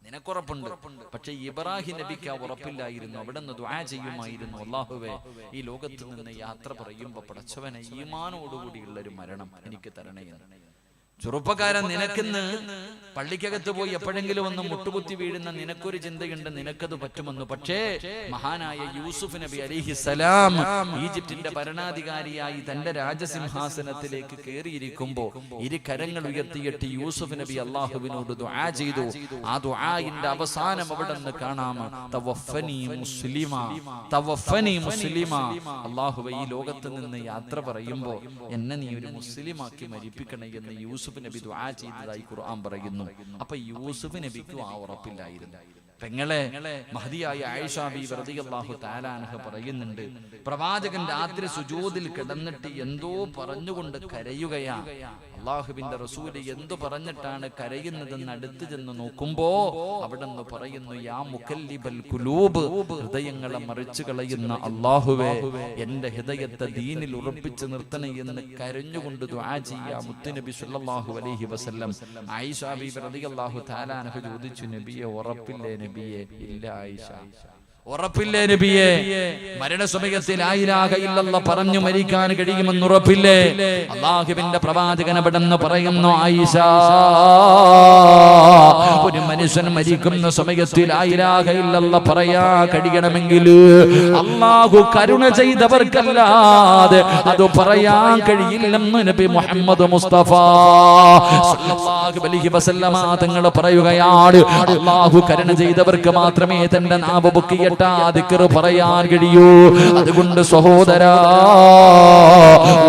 നിനക്കുറപ്പുണ്ട്, പക്ഷെ ഇബ്രാഹിം നബിക്ക് ആ ഉറപ്പില്ലായിരുന്നു. അവിടെ നിന്ന് ദുആ ചെയ്യുമായിരുന്നു, അല്ലാഹുവേ ഈ ലോകത്ത് നിന്ന് യാത്ര പറയുമ്പോ പടച്ചവനെ ഈമാനോടുകൂടിയുള്ള ഒരു മരണം എനിക്ക് തരണേ എന്ന്. ചെറുപ്പക്കാരൻ, നിനക്കിന്ന് പള്ളിക്കകത്ത് പോയി എപ്പോഴെങ്കിലും ഒന്ന് മുട്ടുകുത്തി വീഴുന്ന നിനക്കൊരു ചിന്തയുണ്ട്, നിനക്കത് പറ്റുമെന്ന്. പക്ഷേ മഹാനായ യൂസുഫ് നബി അലൈഹിസ്സലാം ഈജിപ്തിന്റെ ഭരണാധികാരിയായി തന്റെ രാജസിംഹാസനത്തിലേക്ക് കയറിയിരിക്കുമ്പോ ഇരു കരങ്ങൾ ഉയർത്തിയിട്ട് യൂസുഫ് നബി അള്ളാഹുവിനോട് ദുആ ചെയ്തു. ആ ദുആഇന്റെ അവസാനം അവിടെ നിന്ന് കാണാം, തവഫനി മുസ്ലിമാ, തവഫനി മുസ്ലിമാ. അള്ളാഹുവേ ഈ ലോകത്ത് നിന്ന് യാത്ര പറയുമ്പോ എന്നെ നീ ഒരു മുസ്ലിമാക്കി മരിപ്പിക്കണേ എന്ന് യൂസുഫ് നബി ദുആ ചെയ്തതായി ഖുർആൻ പറയുന്നു. അപ്പൊ യൂസുഫ് നബിക്കും ആ ഉറപ്പില്ലായിരുന്നു. പെങ്ങളെ, മഹദിയായ ആയിഷ ബീവി റളിയല്ലാഹു തആല അൻഹ പറയുന്നുണ്ട്, പ്രവാചകൻ രാത്രി സുജൂദിൽ കിടന്നിട്ട് എന്തോ പറഞ്ഞുകൊണ്ട് കരയുകയാ. അല്ലാഹുവിന്റെ റസൂല് എന്തു പറഞ്ഞിട്ടാണ് കരയുന്നതെന്ന് അടുത്ത് ചെന്ന് നോക്കുമ്പോ അവിടെ നിന്ന് പറയുന്നു, യാ മുകല്ലിബൽ ഖുലൂബ്, ഹൃദയങ്ങളെ മറിച്ചു കളയുന്ന അല്ലാഹുവേ എന്റെ ഹൃദയത്തെ ദീനിൽ ഉറപ്പിച്ചു നിർത്തണേ എന്ന് കരഞ്ഞുകൊണ്ട് ദുആ ചെയ്യാ മുത്തുനബി സല്ലല്ലാഹു അലൈഹി വസല്ലം. ആയിഷ ബീവി റളിയല്ലാഹു തആല അൻഹ ചോദിച്ചു, നബിയെ ഉറപ്പില്ലേ നബിയെ? ഇല്ല ആയിഷ, ഉറപ്പില്ലേ നബിയെ? മരണസമയത്തിൽ ലാ ഇലാഹ ഇല്ലല്ലാഹ് പറഞ്ഞു മരിക്കാൻ കഴിയുമെന്ന് ഉറപ്പില്ലേ? അല്ലാഹുവിന്റെ പ്രവാചകൻ അവിടെന്ന് പറയുന്നു, ആയിഷ, ഒരു മനുഷ്യൻ മരിക്കുന്ന സമയത്തിൽ ലാ ഇലാഹ ഇല്ലല്ലാഹ് പറയാ കഴിയണമെങ്കിൽ അല്ലാഹു കരുണ ചെയ്തവർക്കല്ലാതെ അത് പറയാൻ കഴിയില്ലെന്ന് നബി മുഹമ്മദ് മുസ്തഫ സല്ലല്ലാഹു അലൈഹി വസല്ലമ തങ്ങൾ പറയുകയാണ്. അല്ലാഹു കരുണ ചെയ്തവർക്ക് മാത്രമേ തന്റെ നാവ് പൊക്കിയിട്ട് ദിക്ർ പറയാൻ കഴിയൂ. അതുകൊണ്ട് സഹോദരാ,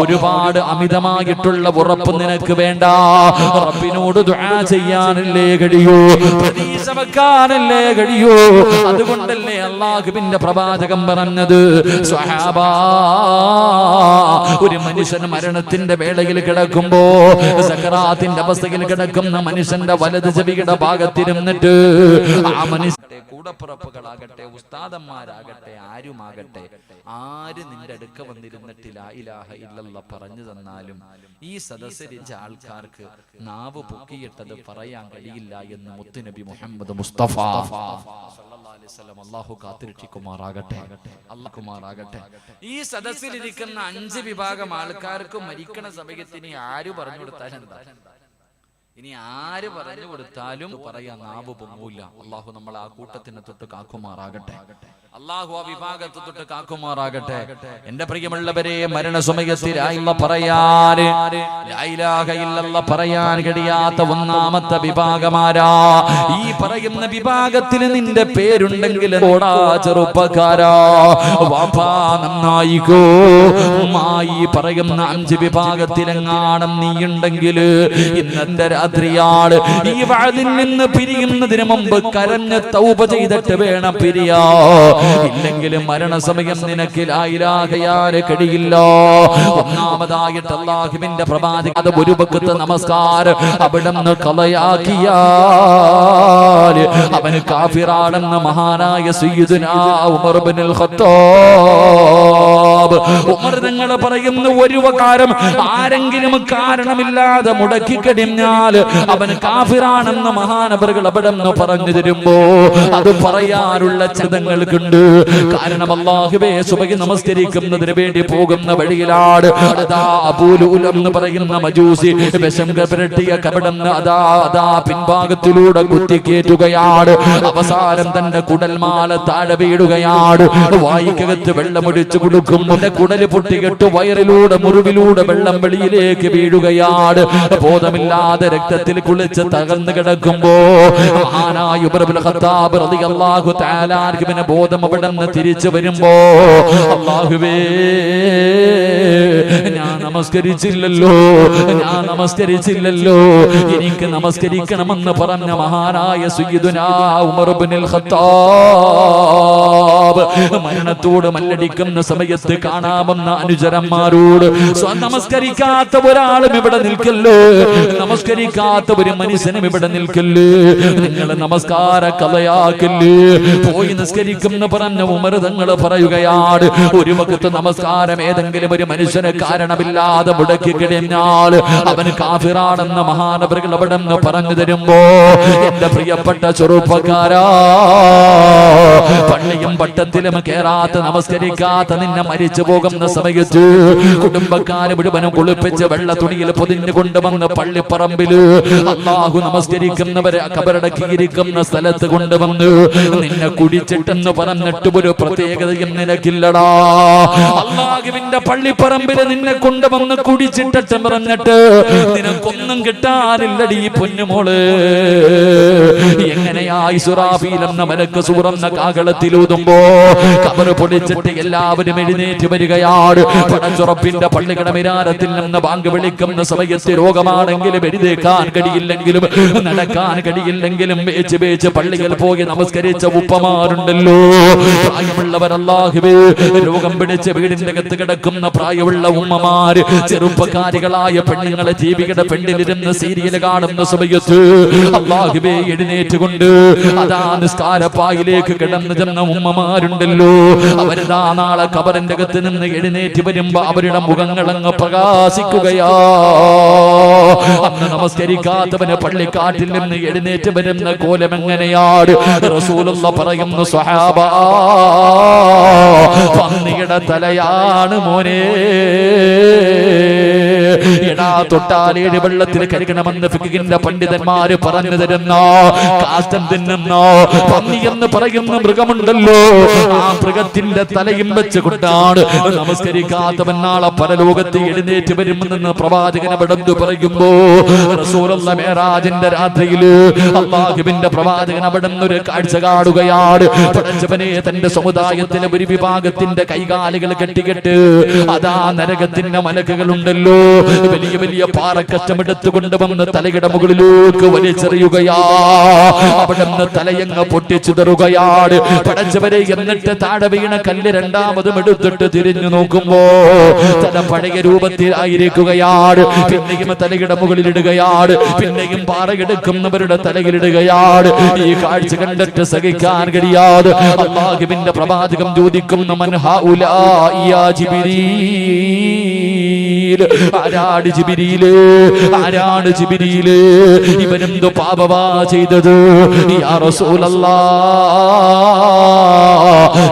ഒരുപാട് അമിതമായിട്ടുള്ള ഉറപ്പ് നിനക്ക് വേണ്ട. റബ്ബിനോട് ദുആ ചെയ്യാനല്ലേ കഴിയൂ, പ്രതീക്ഷ വെക്കാനല്ലേ കഴിയൂ. അതുകൊണ്ടല്ലേ അല്ലാഹുവിന്റെ പ്രവാചകൻ പറഞ്ഞത്, സ്വഹാബാ, ഒരു മനുഷ്യൻ മരണത്തിന്റെ വേളയിൽ കിടക്കുമ്പോ, സക്കറാത്തിന്റെ അവസ്ഥയിൽ കിടക്കുന്ന മനുഷ്യന്റെ വലത് ചെവിയുടെ ഭാഗത്തിരുന്നിട്ട് ആ മനുഷ്യന്റെ കൂടപ്പുറപ്പുകളാകട്ടെ, ഉസ്താദന്മാരാകട്ടെ, ആരുമാകട്ടെ, ആര് നിന്റെ അടുക്ക വന്നിരുന്നിട്ട് ലാ ഇലാഹ ഇല്ലല്ലാഹ് പറഞ്ഞു തന്നാലും ഈ സദസ്സരിച്ച ആൾക്കാർക്ക് നാവ് പൊക്കിയിട്ടത് പറയാൻ കഴിയില്ല എന്ന് മുത്തുനബി മുഹമ്മദ് മുസ്തഫ സല്ലല്ലാഹു അലൈഹി വസല്ലം. അല്ലാഹു കാത്തിരക്ഷിക്കുമാറാകട്ടെ, അല്ലാഹുമാറാകട്ടെ. ഈ സദസ്സിലിരിക്കുന്ന 5 വിഭാഗം ആൾക്കാർക്ക് മരിക്കണ സമയത്ത് ഇനി ആര് പറഞ്ഞു കൊടുത്താൽ എന്താ? ഇനി ആര് പറഞ്ഞു കൊടുത്താലും പറയാൻ നാവ് പൊങ്ങൂല. അള്ളാഹു നമ്മളെ ആ കൂട്ടത്തിന് തൊട്ട് കാക്കുമാറാകട്ടെ, അള്ളാഹു ആ വിഭാഗത്തെ തൊട്ട് കാക്കുമാറാകട്ടെ. എന്റെ പ്രിയമുള്ളവരെ, മരണസമയത്ത് പറയാൻ കഴിയാത്ത ഒന്നാമത്തെ വിഭാഗമാരാ? ഈ പറയുന്ന വിഭാഗത്തിൽ നിന്റെ പേരുണ്ടെങ്കിൽ ഓടാ ചെറുപ്പക്കാരാ, വാപ്പാ നന്നായിക്കോ. ഈ പറയുന്ന 5 വിഭാഗത്തിലെങ്ങാണം നീയുണ്ടെങ്കിൽ ഇന്നത്തെ രാത്രിയാള് ഈ വഅദിൽ നിന്ന് പിരിയുന്നതിന് മുമ്പ് കരഞ്ഞ് തൗബ ചെയ്തിട്ട് വേണം പിരിയാ. ഇല്ലെങ്കിൽ മരണസമയം നിനക്ക് ലാ ഇലാഹ ഇല്ലല്ലാഹ് കഴിയില്ല. ഒന്നാമതായിട്ട് അല്ലാഹുവിന്റെ പ്രവാചകൻ അത് ഒരു വഖത്ത് നമസ്കാരം അവിടുന്ന് കളയാക്കിയാൽ അവന് കാഫിറാണെന്ന് മഹാനായ സയ്യിദുനാ ഉമർ ഇബ്നുൽ ഖത്താബ് ഉമർ തങ്ങൾ പറയുന്ന ഒരു വകാരം ആരെങ്കിലും കാരണമില്ലാതെ മുടക്കി കഴിഞ്ഞാൽ അവൻ കാഫിറാണെന്ന് മഹാനവറുകൾ അവിടുന്ന് പറഞ്ഞു തരുമ്പോ അത് പറയാനുള്ള ചിന്തങ്ങൾക്കുണ്ട്. കാരണം അല്ലാഹുവേ സുബഹി നമസ്കരിക്കുന്നതിന് വേണ്ടി പോകുന്ന വഴിയിലാണ് അതാ അബൂലുൽ എന്ന് പറയുന്ന മജൂസി വിഷം പുരട്ടിയ കപടന്ന് അതാ പിൻഭാഗത്തിലൂടെ കുത്തിക്കേറ്റുകയാണ്. അവസാനം തന്റെ കുടൽമാല താഴെ വീടുകയാണ്. വായിക്കകത്ത് വെള്ളമൊഴിച്ചു കൊടുക്കും. കുടല് പൊട്ടികെട്ട് വയറിലൂടെ മുറിവിലൂടെ വെള്ളം വെളിയിലേക്ക് വീഴുകയാണ്. ബോധമില്ലാതെ രക്തത്തിൽ കുളിച്ച് തകർന്നു കിടക്കുമ്പോ മഹാനായ ഉമർ ഇബ്നുൽ ഖത്താബ് റളിയല്ലാഹു തആല അൻഹുവിന്റെ ബോധം അവിടുന്ന് തിരിച്ചു വരുമ്പോ, അല്ലാഹുവേ ഞാൻ നമസ്കരിച്ചില്ലല്ലോ, എനിക്ക് നമസ്കരിക്കണമെന്ന് പറഞ്ഞ മഹാനായ സയ്യിദുനാ ഉമർ ഇബ്നുൽ ഖത്താബ് മരണത്തോട് മല്ലടിക്കുന്ന സമയത്ത് കാണാമെന്ന അനുചരന്മാരോട് നമസ്കരിക്കാത്ത ഒരാളും ഇവിടെ നിൽക്കല്ലോ, നമസ്കരിക്കാത്ത ഒരു മനുഷ്യനും ഇവിടെ നിൽക്കല്ലേ, നിങ്ങൾ നമസ്കാര കലയാക്കല്ലേ, പോയി നിസ്കരിക്കുന്ന പറഞ്ഞ ഉമർ തങ്ങൾ പറയുകയാണ്. ഒരു വഖത്ത് നമസ്കാരം ഏതെങ്കിലും ഒരു മനുഷ്യന് കാരണമില്ലാതെ മുടക്കി കഴിഞ്ഞാൽ അവന് കാഫിറാണെന്ന് മഹാനവറുകൾ അവിടെ നിന്ന് പറഞ്ഞു തരുമ്പോ, എന്റെ പ്രിയപ്പെട്ട ചെറുപ്പക്കാരാ, പള്ളിയും പട്ടത്തിലും കേറാത്ത നമസ്കരിക്കാത്ത നിന്നെ മരിച്ചു പോകുന്ന സമയത്ത് കുടുംബക്കാരെ മുഴുവനും കുളിപ്പിച്ച് വെള്ള തുണിയിൽ പൊതിഞ്ഞു കൊണ്ടുവന്ന് പള്ളിപ്പറമ്പില് അല്ലാഹു നമസ്കരിക്കുന്നവരെ കബറടക്കിയിരിക്കുന്ന സ്ഥലത്ത് കൊണ്ടുവന്ന് നിന്നെ കുടിച്ചിട്ടെന്ന് പറഞ്ഞിട്ട് ഒരു പ്രത്യേകതയും നിനക്കില്ലടാ. അല്ലാഹുവിന്റെ പള്ളിപ്പറമ്പില് നിന്നെ കൊണ്ടുവന്ന് കുടിച്ചിട്ടെന്ന് പറഞ്ഞിട്ട് നിനക്കൊന്നും കിട്ടാനില്ലടി പൊന്നുമോള്. എങ്ങനെയാ ഇസ്രാഫീൽ എന്ന മലക്ക് സൂറന്ന കാഹളത്തിലൂതുമ്പോ കബറ് പൊടിച്ചിട്ട് എല്ലാവരും എഴുന്നേറ്റ് വരികയാണ്. പടച്ചുറപ്പിന്റെ പള്ളിയുടെ മിനാരത്തിൽ നിന്ന് ബാങ്ക് വിളിക്കുന്ന സമയത്ത് രോഗമാണെങ്കിലും എഴുന്നേക്കാൻ കഴിയില്ലെങ്കിലും നടക്കാൻ കഴിയില്ലെങ്കിലും വേച്ച് പള്ളികൾ പോയി നമസ്കരിച്ച ഉപ്പമാരുണ്ടല്ലോ, പ്രായമുള്ളവർ. അല്ലാഹുവേ, രോഗം പിടിച്ച് വീടിന്റെ അകത്ത് കിടക്കുന്ന പ്രായമുള്ള ഉമ്മമാര്, ചെറുപ്പക്കാരികളായ പെണ്ണുങ്ങളെ ജീവിയുടെ പെണ്ണിലിരുന്ന് സീരിയൽ കാണുന്ന സമയത്ത് അല്ലാഹുവേ എഴുന്നേറ്റുകൊണ്ട് അതാ നിസ്കാരപ്പായിലേക്ക് കിടന്നു ചെന്ന ഉമ്മമാരുണ്ടല്ലോ, അവരിതാ നാളെ കബറിന്റെ അകത്ത് നിന്ന് എഴുന്നേറ്റ് വരുമ്പോ അവരുടെ മുഖങ്ങളങ്ങ് പ്രകാശിക്കുകയാ. അന്ന് നമസ്കരിക്കാത്തവന് പള്ളിക്കാട്ടിൽ നിന്ന് എഴുന്നേറ്റ് വരുന്ന കോലം എങ്ങനെയാണ്? റസൂലുള്ള പറയുന്നു, സ്വഹാബാ, പന്നിയുടെ തലയാണ് മോനെ. എടാ, തൊട്ടാലേഴ് വെള്ളത്തിൽ കരുകണമെന്ന് ഫിഖിന്റെ പണ്ഡിതന്മാര് പറഞ്ഞു തരുന്ന കാഷ്ടം തിന്നുന്ന പന്നി എന്ന് പറയുന്ന മൃഗമുണ്ടല്ലോ, ആ മൃഗത്തിന്റെ തലയും വെച്ചുകൊണ്ടാണ് നമസ്കരിക്കാത്തവൻ നാളെ പരലോകത്ത് എഴുന്നേറ്റ് വരുമെന്ന് പ്രവാചകൻ അവിടുന്ന് പറയുമ്പോ, റസൂലുള്ള മേറാജിന്റെ രാത്രിയില് അല്ലാഹുവിന്റെ പ്രവാചകൻ അവിടുന്ന് ഒരു കാഴ്ച കാണുകയാണ്. പടച്ചവനെ, തന്റെ സമുദായത്തിലെ ഒരു വിഭാഗത്തിന്റെ കൈകാലുകൾ കെട്ടിക്കെട്ട് അതാ നരകത്തിന്റെ മലക്കുകളുണ്ടല്ലോ, വലിയ വലിയ പാറക്കച്ചമെടുത്ത് കൊണ്ടുവന്ന് തലയുടെ മുകളിലേക്ക് വലിച്ചെറിയുകയാ. അവിടുന്ന് തലയങ്ങ് പൊട്ടിച്ചിതറുകയാണ്. പടച്ചവരെ, എന്നിട്ട് താഴെ വീണ കല്ല് രണ്ടാമതും എടുത്തിട്ട് തിരിഞ്ഞു നോക്കുമ്പോ തല പഴയ രൂപത്തിലായിരിക്കുകയാണ്. പിന്നെയും തലയുടെ മുകളിലിടുകയാണ്, പിന്നെയും പാറയെടുക്കുന്നവരുടെ തലയിലിടുകയാണ്. ഈ കാഴ്ച കണ്ടിട്ട് സഹിക്കാൻ കഴിയാതെ അല്ലാഹുവിന്റെ പ്രവാചകം ചോദിക്കുന്നു, മൻ ഹൗലാ യാ ജിബ്രീൽ, ആരാണ് ജിബ്രീല്, ആരാണ് ജിബ്രീല്, ഇവനെന്തോ പാപമാ ചെയ്തത് യാ റസൂലല്ലാഹ്?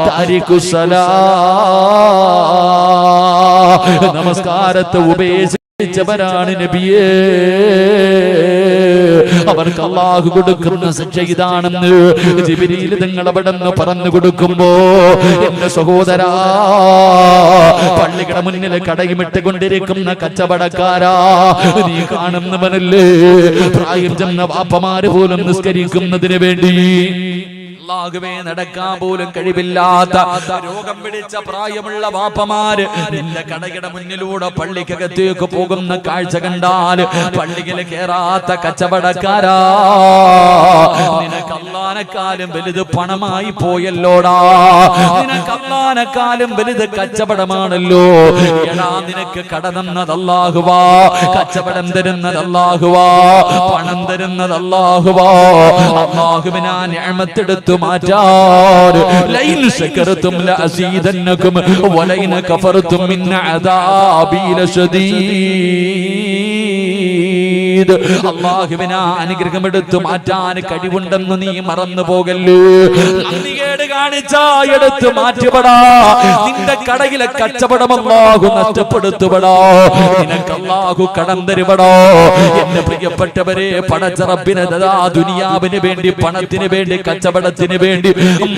താരിഖുസ്സലാ, നമസ്കാരത്തെ ഉപേക്ഷിച്ചവരാണ് നബിയേ, അവർക്ക് അല്ലാഹു കൊടുക്കുന്ന ശിക്ഷ ഇതാണെന്ന് ജിബ്രീൽ തങ്ങൾ അവിടെ നിന്ന് പറഞ്ഞു കൊടുക്കുമ്പോ, എന്റെ സഹോദരാ, പള്ളിയുടെ മുന്നിൽ കടയുമിട്ട് കൊണ്ടിരിക്കുന്ന കച്ചവടക്കാരാ, നീ കാണുന്നവനല്ലേ പ്രായം ചെന്ന വാപ്പമാര് പോലും നിസ്കരിക്കുന്നതിന് വേണ്ടി അല്ലാഹുവേ നടക്കാൻ പോലും കഴിവില്ലാത്ത രോഗം പിടിച്ച പ്രായമുള്ള വാപ്പമാര് നിന്റെ കടയുടെ മുന്നിലൂടെ പള്ളിക്കകത്തേക്ക് പോകുന്ന കാഴ്ച കണ്ടാൽ പള്ളിയിൽ കേറാത്ത കച്ചവടക്കാരാ, നിനക്ക് അല്ലാഹുവിനെക്കാളും വലുത് പണമായി പോയല്ലോടാ, നിനക്ക് അല്ലാഹുവിനെക്കാളും വലുത് കച്ചവടമാണല്ലോ. എടാ, നിനക്ക് കട തന്നത് അല്ലാഹുവാ, കച്ചവടം തരുന്നത് അല്ലാഹുവാ, പണം തരുന്നത് അല്ലാഹുവാ. അല്ലാഹുവിനെ ആ നിഅമത്തെടുത്തു മാറ്റാൻ, ലൈൻ ശകർതും ലഅസീദന്നകും വലൈൻ കഫർതും മിൻ അദാബി ലശദീദ്. അല്ലാഹുവിനെ അനുഗ്രഹം എടുത്തു മാറ്റാൻ കഴിവുണ്ടെന്ന് നീ മറന്നു പോകല്ലേ. നന്ദികേട് കാണിച്ചാ എടുത്തു മാറ്റുപടാ, നിന്റെ കടയിലെ കച്ചവടം അല്ലാഹു നഷ്ടപ്പെടുത്തുപടാ, നിനക്ക് അല്ലാഹു കടം തരുപടാ. എന്റെ പ്രിയപ്പെട്ടവരെ, പടച്ച റബ്ബിനെ ദുനിയാവിന് വേണ്ടി, പണത്തിന് വേണ്ടി, കച്ചവടത്തിന് വേണ്ടി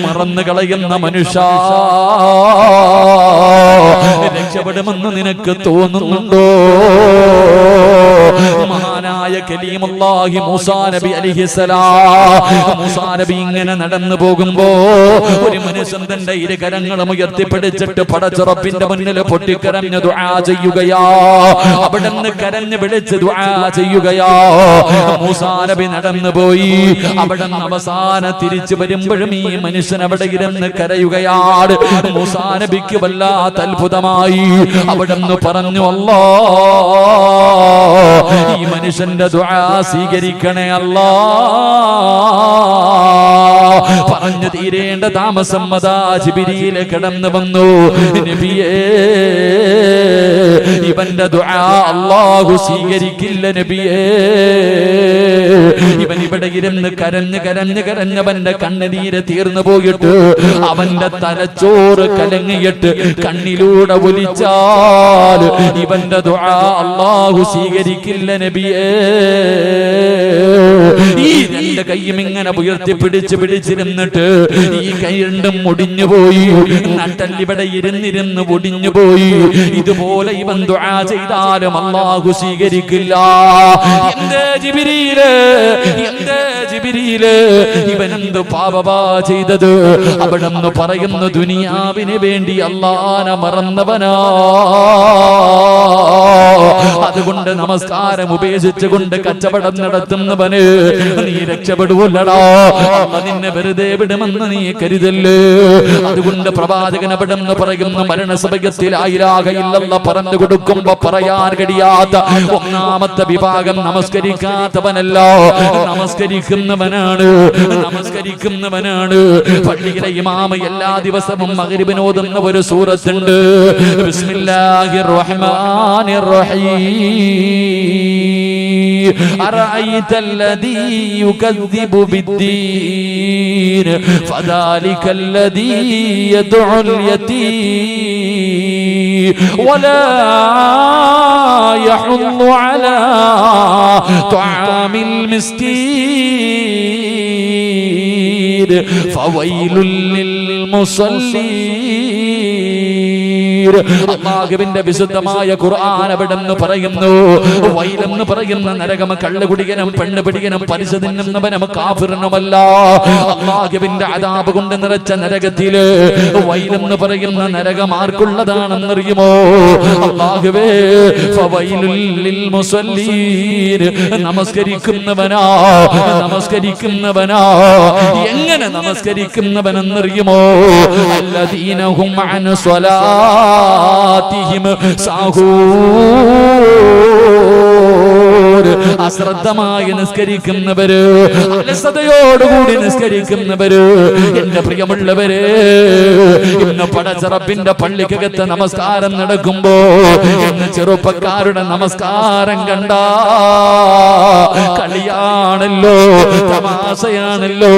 മറന്നു കളയുന്ന മനുഷ്യ രക്ഷപ്പെടുമെന്ന് നിനക്ക് തോന്നുന്നുണ്ടോ? മഹാനായ കലീമുല്ലാഹി മൂസാ നബി അലൈഹിസ്സലാം, മൂസാ നബി ഇങ്ങനെ നടന്നു പോകുമ്പോ ഒരു മനുഷ്യൻ തന്റെ ഇരു കരങ്ങളും ഉയർത്തിപ്പിടിച്ചിട്ട് പടച്ച റബ്ബിന്റെ മുന്നിൽ പൊട്ടിക്കരഞ്ഞ് ദുആ ചെയ്യുകയാ, അവിടുന്ന് കരഞ്ഞ് വിളിച്ച് ദുആ ചെയ്യുകയാ. മൂസാ നബി നടന്നു പോയി, അവിടുന്ന് അവസാനം തിരിച്ചു വരുമ്പോഴും ഈ മനുഷ്യൻ അവിടെ ഇരുന്ന് കരയുകയാണ്. മൂസാ നബിക്ക് വല്ലാത്ത അത്ഭുതമായി. അവിടുന്ന് പറഞ്ഞു, അല്ലാഹ്, ഈ മനുഷ്യന്റെ ദുആ സ്വീകരിക്കണേ അല്ലാ. പറഞ്ഞു തീരേണ്ട താമസം അതാ ജിബ്രീൽ കടന്നു വന്നു. നബിയേ, ഇവന്റെ ദുആ അല്ലാഹു സ്വീകരിക്കില്ല നബിയേ. ഇവൻ ഇവിടെ ഇരുന്ന് കരഞ്ഞ് കരഞ്ഞ് കരഞ്ഞവന്റെ കണ്ണുനീര് തീർന്നു പോയിട്ട് അവന്റെ തലച്ചോറ് കലങ്ങിയിട്ട് കണ്ണിലൂടെ ഒലിച്ചാൽ ഇവന്റെ ദുആ അല്ലാഹു സ്വീകരിക്കില്ല നബിയേ. ഈ രണ്ട് കൈയും ഇങ്ങനെ ഉയർത്തി പിടിച്ചിരുന്നിട്ട് ഈ കൈ രണ്ടും ഒടിഞ്ഞു പോയി, നട്ടല്ലിവിടെ ഇരുന്നിരുന്ന് ഒടിഞ്ഞു പോയി. ഇതുപോലെ ഇവൻ ദുആ ചെയ്താലും അല്ലാഹു സ്വീകരിക്കില്ല. എന്തേ ജിബ്രീലേ, എന്തേ ജിബ്രീലേ, ഇവനെന്ത് പാപമാ ചെയ്തത്? അവിടെന്ന് പറയുന്നു, ദുനിയാവിന് വേണ്ടി അല്ലാഹനെ മറന്നവനാ, അതുകൊണ്ട് നമസ്കാരം ഉപേക്ഷിച്ചുകൊണ്ട് കച്ചവടം നടത്തുന്നവന് നീ രക്ഷപ്പെടുവല്ലടാ, അല്ലാഹ് നിന്നെ വെറുതെ വിടുമെന്ന് നീ കരുതല്ലേ. അതുകൊണ്ട് പ്രവാചകൻ അവിടെന്ന് പറയുന്നു, മരണസമയത്തിൽ ലാ ഇലാഹ ഇല്ലല്ലാഹ് പറഞ്ഞു കൊടുക്കുമ്പോ പറയാൻ കഴിയാത്ത ഒന്നാമത്തെ വിഭാഗം നമസ്കരിക്കാത്തവനല്ല, നമസ്കരിക്കുന്നവനാണ്, നമസ്കരിക്കുന്നവനാണ്. പള്ളിയിലെ ഇമാമ എല്ലാ ദിവസവും മഗ്രിബിന് ഓതുന്ന ഒരു സൂറത്തുണ്ട്, ബിസ്മില്ലാഹിർ റഹ്മാനിർ റഹീം. അറഅയ്തല്ലദീ യുകദ്ദിബു ബിദ്ദീൻ ഫദാലികല്ലദീ യദ്ഉൽ യതീം വലാ യഹുദ്ദു അലാ ത്വആമിൽ മിസ്കീൻ ഫവൈലുൽ ലിൽ മുസല്ലീൻ. അല്ലാഹുവിന്റെ വിശുദ്ധമായ ഖുർആൻ അവിടെന്ന് പറയുന്നു, വൈലെന്ന് പറയുന്ന നരകം കള്ളുകുടികനും പെണ്ണുപിടികനും പലിശ തിന്നുന്നവനും കാഫിറിനുമല്ല. അല്ലാഹുവിന്റെ അദാബ് കൊണ്ട് നിറച്ച നരകത്തില് വൈലെന്ന് പറയുന്ന നരകം ആർക്കുള്ളതാണെന്നറിയുമോ? അല്ലാഹുവേ, ഫവൈലുൽ ലിൽ മുസല്ലീൻ. നമസ്കരിക്കുന്നവനാ, നമസ്കരിക്കുന്നവനാ. എങ്ങനെ നമസ്കരിക്കുന്നവനെന്നറിയുമോ? അല്ലദീന ഹും അൻ സ്വലാ സ്വലാത്തിഹിം അശ്രദ്ധമായി നിസ്കരിക്കുന്നവര്, അലസതയോടുകൂടി നിസ്കരിക്കുന്നവര്, എന്റെ പ്രിയമുള്ളവര്, ഇന്ന് പടച്ചറപ്പിന്റെ പള്ളിക്കകത്ത് നമസ്കാരം നടക്കുമ്പോ ഇന്ന് ചെറുപ്പക്കാരുടെ നമസ്കാരം കണ്ട കളിയാണല്ലോ, തമാശയാണല്ലോ,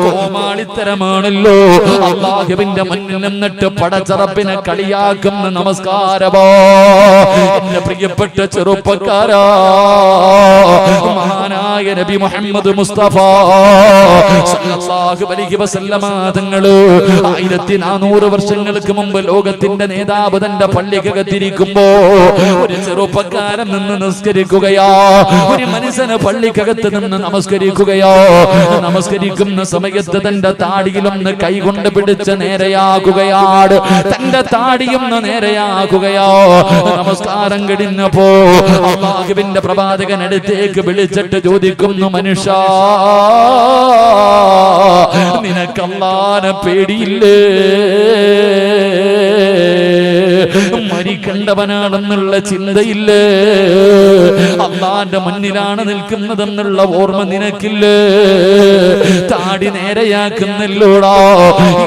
കോമാളിത്തരമാണല്ലോ. അല്ലാഹുവിന്റെ മുന്നിൽ നിന്നിട്ട് പടച്ചറപ്പിനെ കളിയാക്കുന്ന നമസ്കാരമോ. എന്റെ പ്രിയപ്പെട്ട ചെറുപ്പക്കാരാ, മഹാനായ നബി മുഹമ്മദ് മുസ്തഫ സല്ലല്ലാഹു അലൈഹി വസല്ലമ തങ്ങള് 1400 വർഷങ്ങൾക്ക് മുമ്പ് ലോകത്തിന്റെ നേതാവ് തന്റെ പള്ളിക്കകത്തിരിക്കുമ്പോ ഒരു ചെറുപ്പക്കാരൻ നിന്ന് നിസ്കരിക്കുകയാ. ഒരു മനുഷ്യന് പള്ളിക്കകത്ത് നിന്ന് നമസ്കരിക്കുകയോ. നമസ്കരിക്കുന്ന സമയത്ത് തന്റെ താടിയിലൊന്ന് കൈകൊണ്ട് പിടിച്ച് നേരെയാക്കുകയാണ്. തന്റെ താടിയൊന്ന് നേരെയാക്കുകയോ. നമസ്കാരം കഴിഞ്ഞപ്പോ അല്ലാഹുവിന്റെ പ്രവാചകൻ അടുത്തേക്ക് വിളിച്ചിട്ട് ചോദിക്കുന്നു, മനുഷ്യ, നിനക്ക് അല്ലാഹുവിനെ പേടിയില്ലേ? മരിക്കണ്ടവനാണെന്നുള്ള ചിന്തയില്ലേ? അല്ലാഹുവിന്റെ മുന്നിലാണ് നിൽക്കുന്നതെന്നുള്ള ഓർമ്മ നിനക്കില്ലേ? താടി നേരെയാക്കുന്നില്ലോടാ.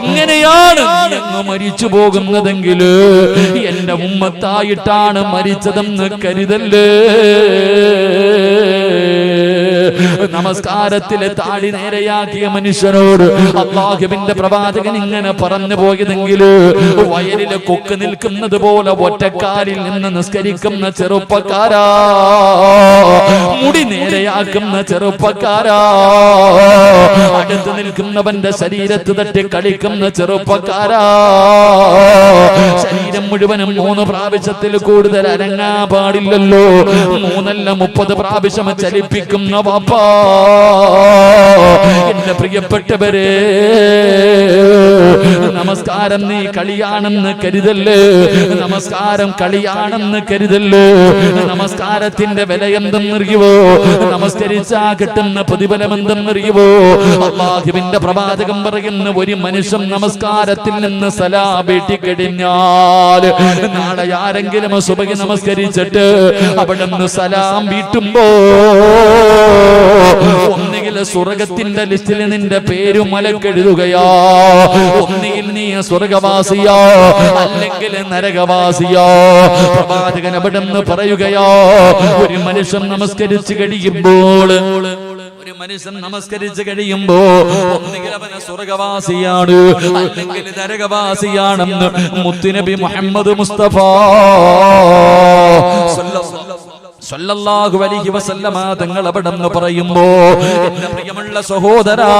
ഇങ്ങനെയാണ് നീ അങ്ങ് മരിച്ചു പോകുന്നതെങ്കിൽ എന്റെ ഉമ്മത്തായിട്ടാണ് മരിച്ചതെന്ന് കരുതല്ലേ. നമസ്കാരത്തിലെ താടി നേരെയാക്കിയ മനുഷ്യനോട് അല്ലാഹുവിന്റെ പ്രവാചകൻ ഇങ്ങനെ പറഞ്ഞു പോയതെങ്കിൽ വയലിലെ കൊക്ക് നിൽക്കുന്നത് പോലെ ഒറ്റക്കാലിൽ നിന്ന് നിസ്കരിക്കുന്ന ചെറുപ്പക്കാരാ, മുടി നേരെയാക്കുന്ന ചെറുപ്പക്കാരാ, അടുത്ത് നിൽക്കുന്നവന്റെ ശരീരത്ത് തട്ടി കളിക്കുന്ന ചെറുപ്പക്കാരാ, ശരീരം മുഴുവനും 3 പ്രാവശ്യത്തിൽ കൂടുതൽ അനങ്ങാ പാടില്ലല്ലോ, 3 അല്ല 30 പ്രാവശ്യം ചലിപ്പിക്കുന്ന വാപ്പാ. എന്റെ പ്രിയപ്പെട്ടവരെ, നമസ്കാരം നീ കളിയാണെന്ന് കരുതല്ലേ. നമസ്കാരം കളിയാണെന്ന് കരുതല്ലേ. നമസ്കാരത്തിന്റെ വില എന്തെന്നറിയുവോ? നമസ്കരിച്ചാ കിട്ടുന്ന പ്രതിഫലം എന്തെന്നറിയുവോ? അല്ലാഹുവിന്റെ പ്രവാചകൻ പറയുന്ന, ഒരു മനുഷ്യൻ നമസ്കാരത്തിൽ നിന്ന് സലാം വീട്ടിക്കഴിഞ്ഞാൽ നാളെ ആരെങ്കിലും സുബഹി നമസ്കരിച്ചിട്ട് അവിടെ നിന്ന് സലാം വീട്ടുമ്പോ ഒന്നുകിൽ സ്വർഗത്തിന്റെ ലിസ്റ്റിൽ നിന്റെ പേര് മലക്കെഴുതുകയോ, ഒന്നുകിൽ നീ സ്വർഗവാസിയോ അല്ലെങ്കിൽ നരകവാസിയോ. പ്രവാചകൻ അവിടെ നിന്ന് പറയുകയോ, ഒരു മനുഷ്യൻ നമസ്കരിച്ചു കഴിയുമ്പോ ഒന്നുകിൽ അവന് സ്വർഗവാസിയാണ് അല്ലെങ്കിൽ നരകവാസിയാണെന്ന് മുത്തുനബി മുഹമ്മദ് മുസ്തഫ സല്ലല്ലാഹു അലൈഹി വസല്ലമ തങ്ങൾ അവിടെ നിന്ന് പറയുമ്പോ, എന്റെ പ്രിയമുള്ള സഹോദരാ,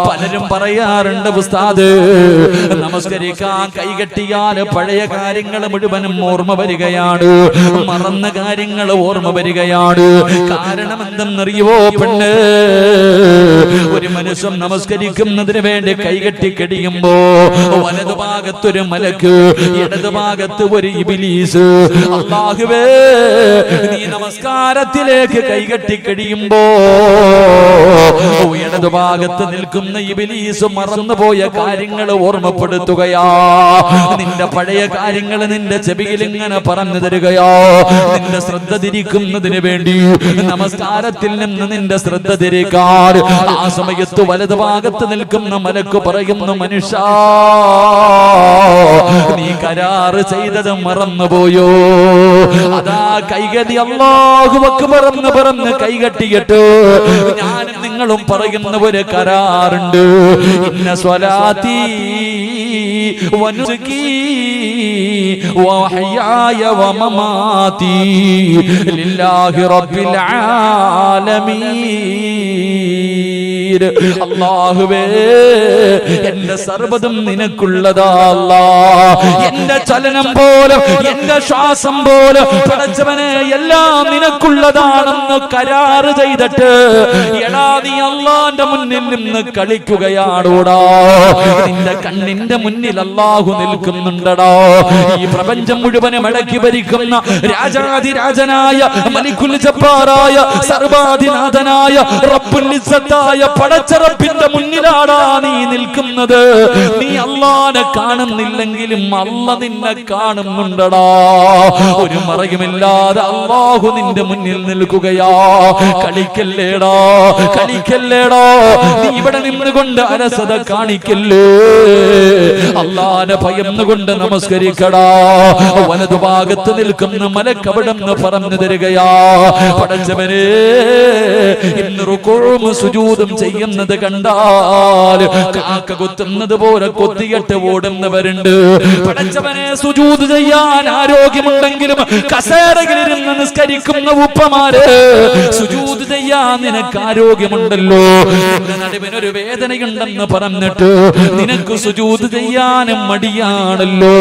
പലരും പറയാറുണ്ട്, ഉസ്താദ് നമസ്കരിക്കാൻ കൈകെട്ടിയാൽ പഴയ കാര്യങ്ങൾ മുഴുവനും ഓർമ്മ വരികയാണ്, മറന്ന കാര്യങ്ങൾ ഓർമ്മ വരികയാണ്. കാരണം എന്തെന്നറിയുവോ പെണ്ണ്? ഒരു മനുഷ്യൻ നമസ്കരിക്കുന്നതിന് വേണ്ടി കൈകെട്ടി കഴിയുമ്പോ വലതുഭാഗത്തൊരു മലക്ക്, ഇടതുഭാഗത്ത് ഒരു ഇബ്ലീസ്. അല്ലാഹുവേ, നീ നമസ്കാരത്തിലേക്ക് കൈകെട്ടി കഴിയുമ്പോ ഇടതുഭാഗത്ത് നിൽക്കുന്ന ഇബ്ലീസ് മറന്നുപോയ കാര്യങ്ങൾ ഓർമ്മപ്പെടുത്തുകയാ. നിന്റെ പഴയ കാര്യങ്ങൾ നിന്റെ ചെവിയിൽ ഇങ്ങനെ പറഞ്ഞു തരികയോ. നിന്റെ ശ്രദ്ധ തിരിക്കുന്നതിന് വേണ്ടി നമസ്കാരത്തിൽ നിന്ന് നിന്റെ ശ്രദ്ധ തിരിക്കാൻ ആ സമയത്ത് വലതുഭാഗത്ത് നിൽക്കുന്ന മലക്ക് പറയുന്നു, മനുഷ്യ, നീ കരാറ് ചെയ്തത് മറന്നുപോയോ? അതാ കൈകടി അല്ലാഹു അക്ബർ എന്ന് പറഞ്ഞ് കൈകെട്ടിയിട്ട് ഞാനും നിങ്ങളും പറയുന്ന ഒരു കരാറുണ്ട്. ഇന്ന സ്വലാത്തി വനുസുകി വഹയായ വമമാതി ലില്ലാഹി റബ്ബിൽ ആലമീൻ. അല്ലാഹുവേ, എന്റെ സർവ്വതും നിനക്കുള്ളതാ അല്ലാഹ്. എന്റെ ചലനം പോലും എന്റെ ശ്വാസം പോലും പടച്ചവനെ എല്ലാം നിനക്കുള്ളതാണെന്ന് കരാറ് ചെയ്തിട്ട് എടാ നീ അല്ലാഹുവിന്റെ മുന്നിൽ നിന്ന് കളിക്കുകയാണോടാ? നിന്റെ കണ്ണിന്റെ മുന്നിൽ അല്ലാഹു നിൽക്കുന്നുണ്ടടാ. ഈ പ്രപഞ്ചം മുഴുവനും അടക്കി ഭരിക്കുന്ന രാജാതിരാജനായ മലിക്കുൽ ജബ്ബാറായ സർവാധിനാഥനായ റബ്ബുൽ ഇസ്സത്തായ പടച്ചറപ്പിന്റെ മുന്നിലാടാ നീ നിൽക്കുന്നത്. നീ അല്ലാഹനെ കാണുന്നില്ലെങ്കിലും അല്ല നിന്നെ കാണുന്നുണ്ടടാ. ഒരു മറയുമില്ലാതെ അല്ലാഹു നിന്റെ മുന്നിൽ നിൽക്കുകയാ. കളിക്കല്ലേടാ, കളിക്കല്ലേടാ. നീ ഇവിടെ നിന്നുകൊണ്ട് അലസത കാണിക്കല്ലേ. അല്ലാഹനെ ഭയന്നുകൊണ്ട് നമസ്കരിക്കടാ. വലതുഭാഗത്ത് നിൽക്കുന്ന മലക്ക് അവിടെന്ന് പറഞ്ഞു തരികയാ, പടച്ചവനെ ഇന്ന് റുകൂഉം സുജൂദും ചെയ്യുന്നത് കണ്ടാൽ കാക്ക കൊത്തുന്നത് പോലെ കൊത്തിയിട്ട് ഓടുന്നവരുണ്ട്. പടച്ചവനെ സുജൂദ് ചെയ്യാൻ ആരോഗ്യമുണ്ടെങ്കിലും കസേരയിലിരുന്ന് നിസ്കരിക്കുന്ന ഉപ്പമാര്, സുജൂദ് ചെയ്യാൻ നിനക്ക് ആരോഗ്യമുണ്ടല്ലോ, നിന്റെ നടുവിനൊരു വേദനയുണ്ടെന്ന് പറഞ്ഞിട്ട് നിനക്ക് സുജൂദ് ചെയ്യാനും മടിയാണല്ലോ.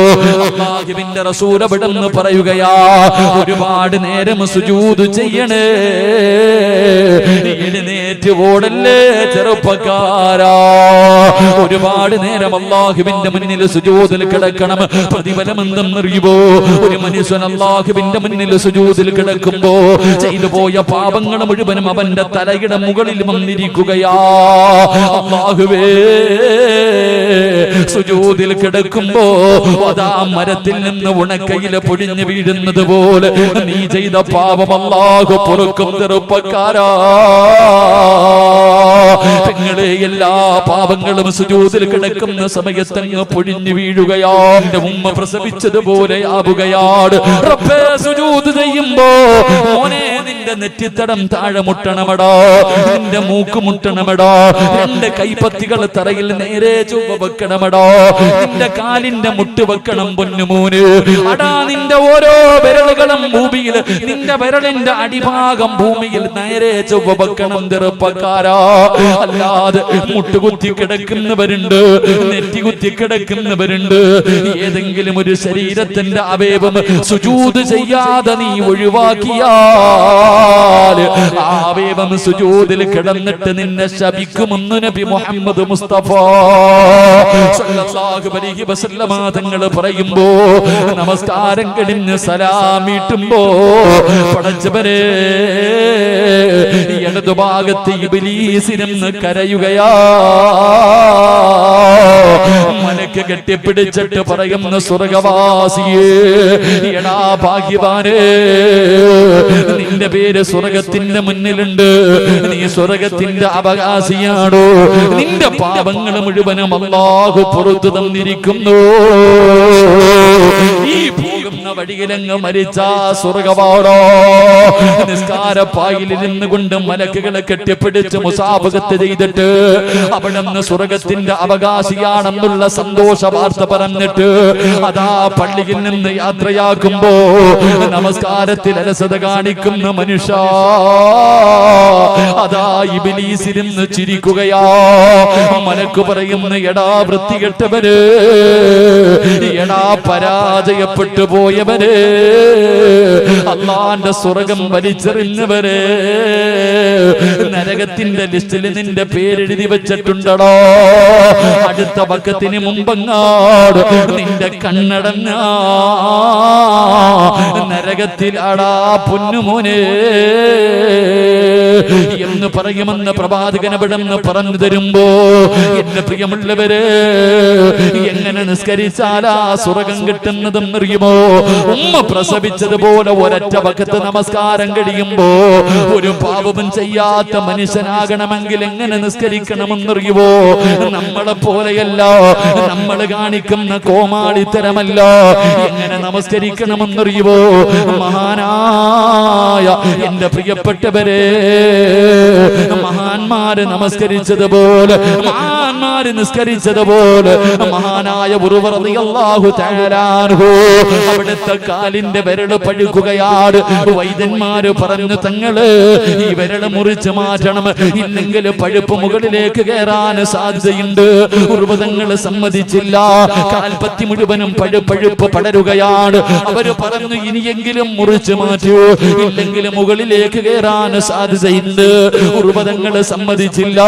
അല്ലാഹുവിന്റെ റസൂൽ അവിടെന്ന് പറയുകയാ, ഒരുപാട് നേരം സുജൂദ് ചെയ്യണേ, എഴുന്നേറ്റ് ഓടല്ലേ ചെറുപ്പക്കാരാ. ഒരുപാട് നേരം അല്ലാഹുവിന്റെ മുന്നിൽ സുജൂദിൽ കിടക്കണം. പ്രതിഫലം എന്തെന്നറിയുമോ? ഒരു മനുഷ്യൻ അല്ലാഹുവിന്റെ മുന്നിൽ സുജൂദിൽ കിടക്കുമ്പോ ചെയ്തു പോയ പാപങ്ങൾ മുഴുവനും അവന്റെ തലയുടെ മുകളിൽ വന്നിരിക്കുകയാ. അല്ലാഹുവേ, സുജൂദിൽ കിടക്കുമ്പോ അതാ മരത്തിൽ നിന്ന് ഉണക്കയില പൊടിഞ്ഞു വീഴുന്നത് പോലെ നീ ചെയ്ത പാപം അല്ലാഹു പൊറുക്കും ചെറുപ്പക്കാരാ. നിങ്ങളെ എല്ലാ പാപങ്ങളും സുജൂദിൽ കിടക്കുന്ന സമയത്തങ്ങ് പൊഴിഞ്ഞു വീഴുകയാ. എന്റെ ഉമ്മ പ്രസവിച്ചതുപോലെ ആവുകയാണ്. റബ്ബേ, സുജൂദ് ചെയ്യുമ്പോ മോനെ നിന്റെ നെറ്റിത്തടം താഴെ മുട്ടണമടാ, നിന്റെ മൂക്ക് മുട്ടണമടാ, രണ്ട് കൈപ്പത്തികൾ തറയിൽ നേരെ ചുവ വെക്കണമടാ, നിന്റെ കാലിന്റെ മുട്ട് വെക്കണം പൊന്നുമോന്. അടാ, നിന്റെ ഓരോ വിരലുകളും ഭൂമിയിൽ, നിന്റെ വിരലിന്റെ അടിഭാഗം ഭൂമിയിൽ നേരെ ചുവ വെക്കണം ചെറുപ്പക്കാരാ. അല്ലാതെ മുട്ടുകുത്തി കിടക്കുന്നവരുണ്ട്, നെറ്റി കുത്തി കിടക്കുന്നവരുണ്ട്. ഏതെങ്കിലും ഒരു ശരീരത്തിന്റെ അവയവം സുജൂദ് ചെയ്യാതെ നീ ഒഴിവാക്കിയാൽ ആ അവയവം സുജൂദിൽ കിടന്നിട്ട് നിന്നെ ശപിക്കുമെന്ന് നബി മുഹമ്മദ് മുസ്തഫ സല്ലല്ലാഹു അലൈഹി വസല്ലമ തങ്ങൾ പറയുമ്പോ, നമസ്കാരം കഴിഞ്ഞ് സലാമിട്ടുമ്പോ പടച്ചവനെ ഇടതുഭാഗത്ത് ഇബ്ലീസിനെന്ന് കരയുകയാ. മലക്ക് കെട്ടിപ്പിടിച്ചിട്ട് പറയുന്ന സ്വർഗവാസിയേ, എടാ ഭാഗ്യവാനേ, നിന്റെ പേര് സ്വർഗത്തിന്റെ മുന്നിലുണ്ട്, നീ സ്വർഗത്തിന്റെ അവകാശിയാണോ, നിന്റെ പാപങ്ങൾ മുഴുവനും അല്ലാഹു പുറത്തു തന്നിരിക്കുന്നു. ഈ പോകുന്ന വഴിയിലങ്ങ് മരിച്ച സ്വർഗവാടോ നിസ്കാരപ്പായിൽ കൊണ്ട് മലക്കുകളെ കെട്ടിപ്പിടിച്ച് മുസാഫഹത്ത് ചെയ്തിട്ട് അവിടുന്ന് സ്വർഗത്തിന്റെ അവകാശിയാണെന്നുള്ള സന്തോഷ വാർത്ത പറഞ്ഞിട്ട് അതാ പള്ളിയിൽ നിന്ന് യാത്രയാക്കുമ്പോ നമസ്കാരത്തിൽ അലസത കാണിക്കുന്ന മനുഷ്യ അതാ ഇബ്ലീസിരുന്ന് ചിരിക്കുകയാ. മലക്ക് പറയുന്ന, എടാ വൃത്തികെട്ടവര്, എടാ പരാജയപ്പെട്ടു പോയവര്, അല്ലാഹുവിന്റെ സ്വർഗം വലിച്ചെറിഞ്ഞവര്, നരകത്തിന്റെ ലിസ്റ്റിൽ നിന്റെ പേരെഴുതി വെച്ചിട്ടുണ്ടോ? അടുത്ത വക്കത്തിന് മുമ്പങ്ങാട് നിന്റെ കണ്ണടഞ്ഞ നരകത്തിലാടാ പൊന്നുമോനെ എന്ന് പറയുമെന്ന് പ്രവാചകനവിടെന്ന് പറഞ്ഞു തരുമ്പോ, എന്റെ പ്രിയമുള്ളവര്, എങ്ങനെ നിസ്കരിച്ചാലാ സ്വർഗം കിട്ടുന്നതെന്നറിയുമോ? ഉമ്മ പ്രസവിച്ചതുപോലെ ഒരൊറ്റ വക്കത്ത് നമസ്കാരം കഴിയുമ്പോ ഒരു പാപവും ചെയ്യാത്ത മനുഷ്യനാകണമെങ്കിൽ എങ്ങനെ നിസ്കരിക്കണമെന്നറിയുമോ? നമ്മളെ പോലെയല്ല, നമ്മൾ കാണിക്കുന്ന കോമാളിത്തരമല്ല. എങ്ങനെ നമസ്കരിക്കണമെന്നറിയുമോ? മഹാനായ എന്റെ പ്രിയപ്പെട്ടവരെ, മഹാന്മാര് നമസ്കരിച്ചതുപോലെ, മഹാന്മാര് നിസ്കരിച്ചതുപോലെ മഹാനായ ഉർവ റളിയല്ലാഹു തആല അൻഹു അവിടുത്തെ കാലിന്റെ വിരല് പഴുക്കുകയാണ്. വൈദ്യന്മാര് പറഞ്ഞു, തങ്ങള് ഈ വിരല് മുറിച്ച് മാറ്റണം, ഇല്ലെങ്കിൽ പഴുപ്പ് മുകളിലേക്ക് കയറാൻ സാധ്യതയുണ്ട്. ഉർവതങ്ങള് സമ്മതിച്ചില്ല. കാൽപ്പത്തി മുഴുവനും പഴുപ്പ് പടരുകയാണ്. അവര് പറഞ്ഞു, ഇനിയെങ്കിലും മുറിച്ച് മാറ്റൂ, ഇല്ലെങ്കിൽ മുകളിലേക്ക് കയറാൻ സാധ്യതയുണ്ട്. ഉർവതങ്ങള് സമ്മതിച്ചില്ല.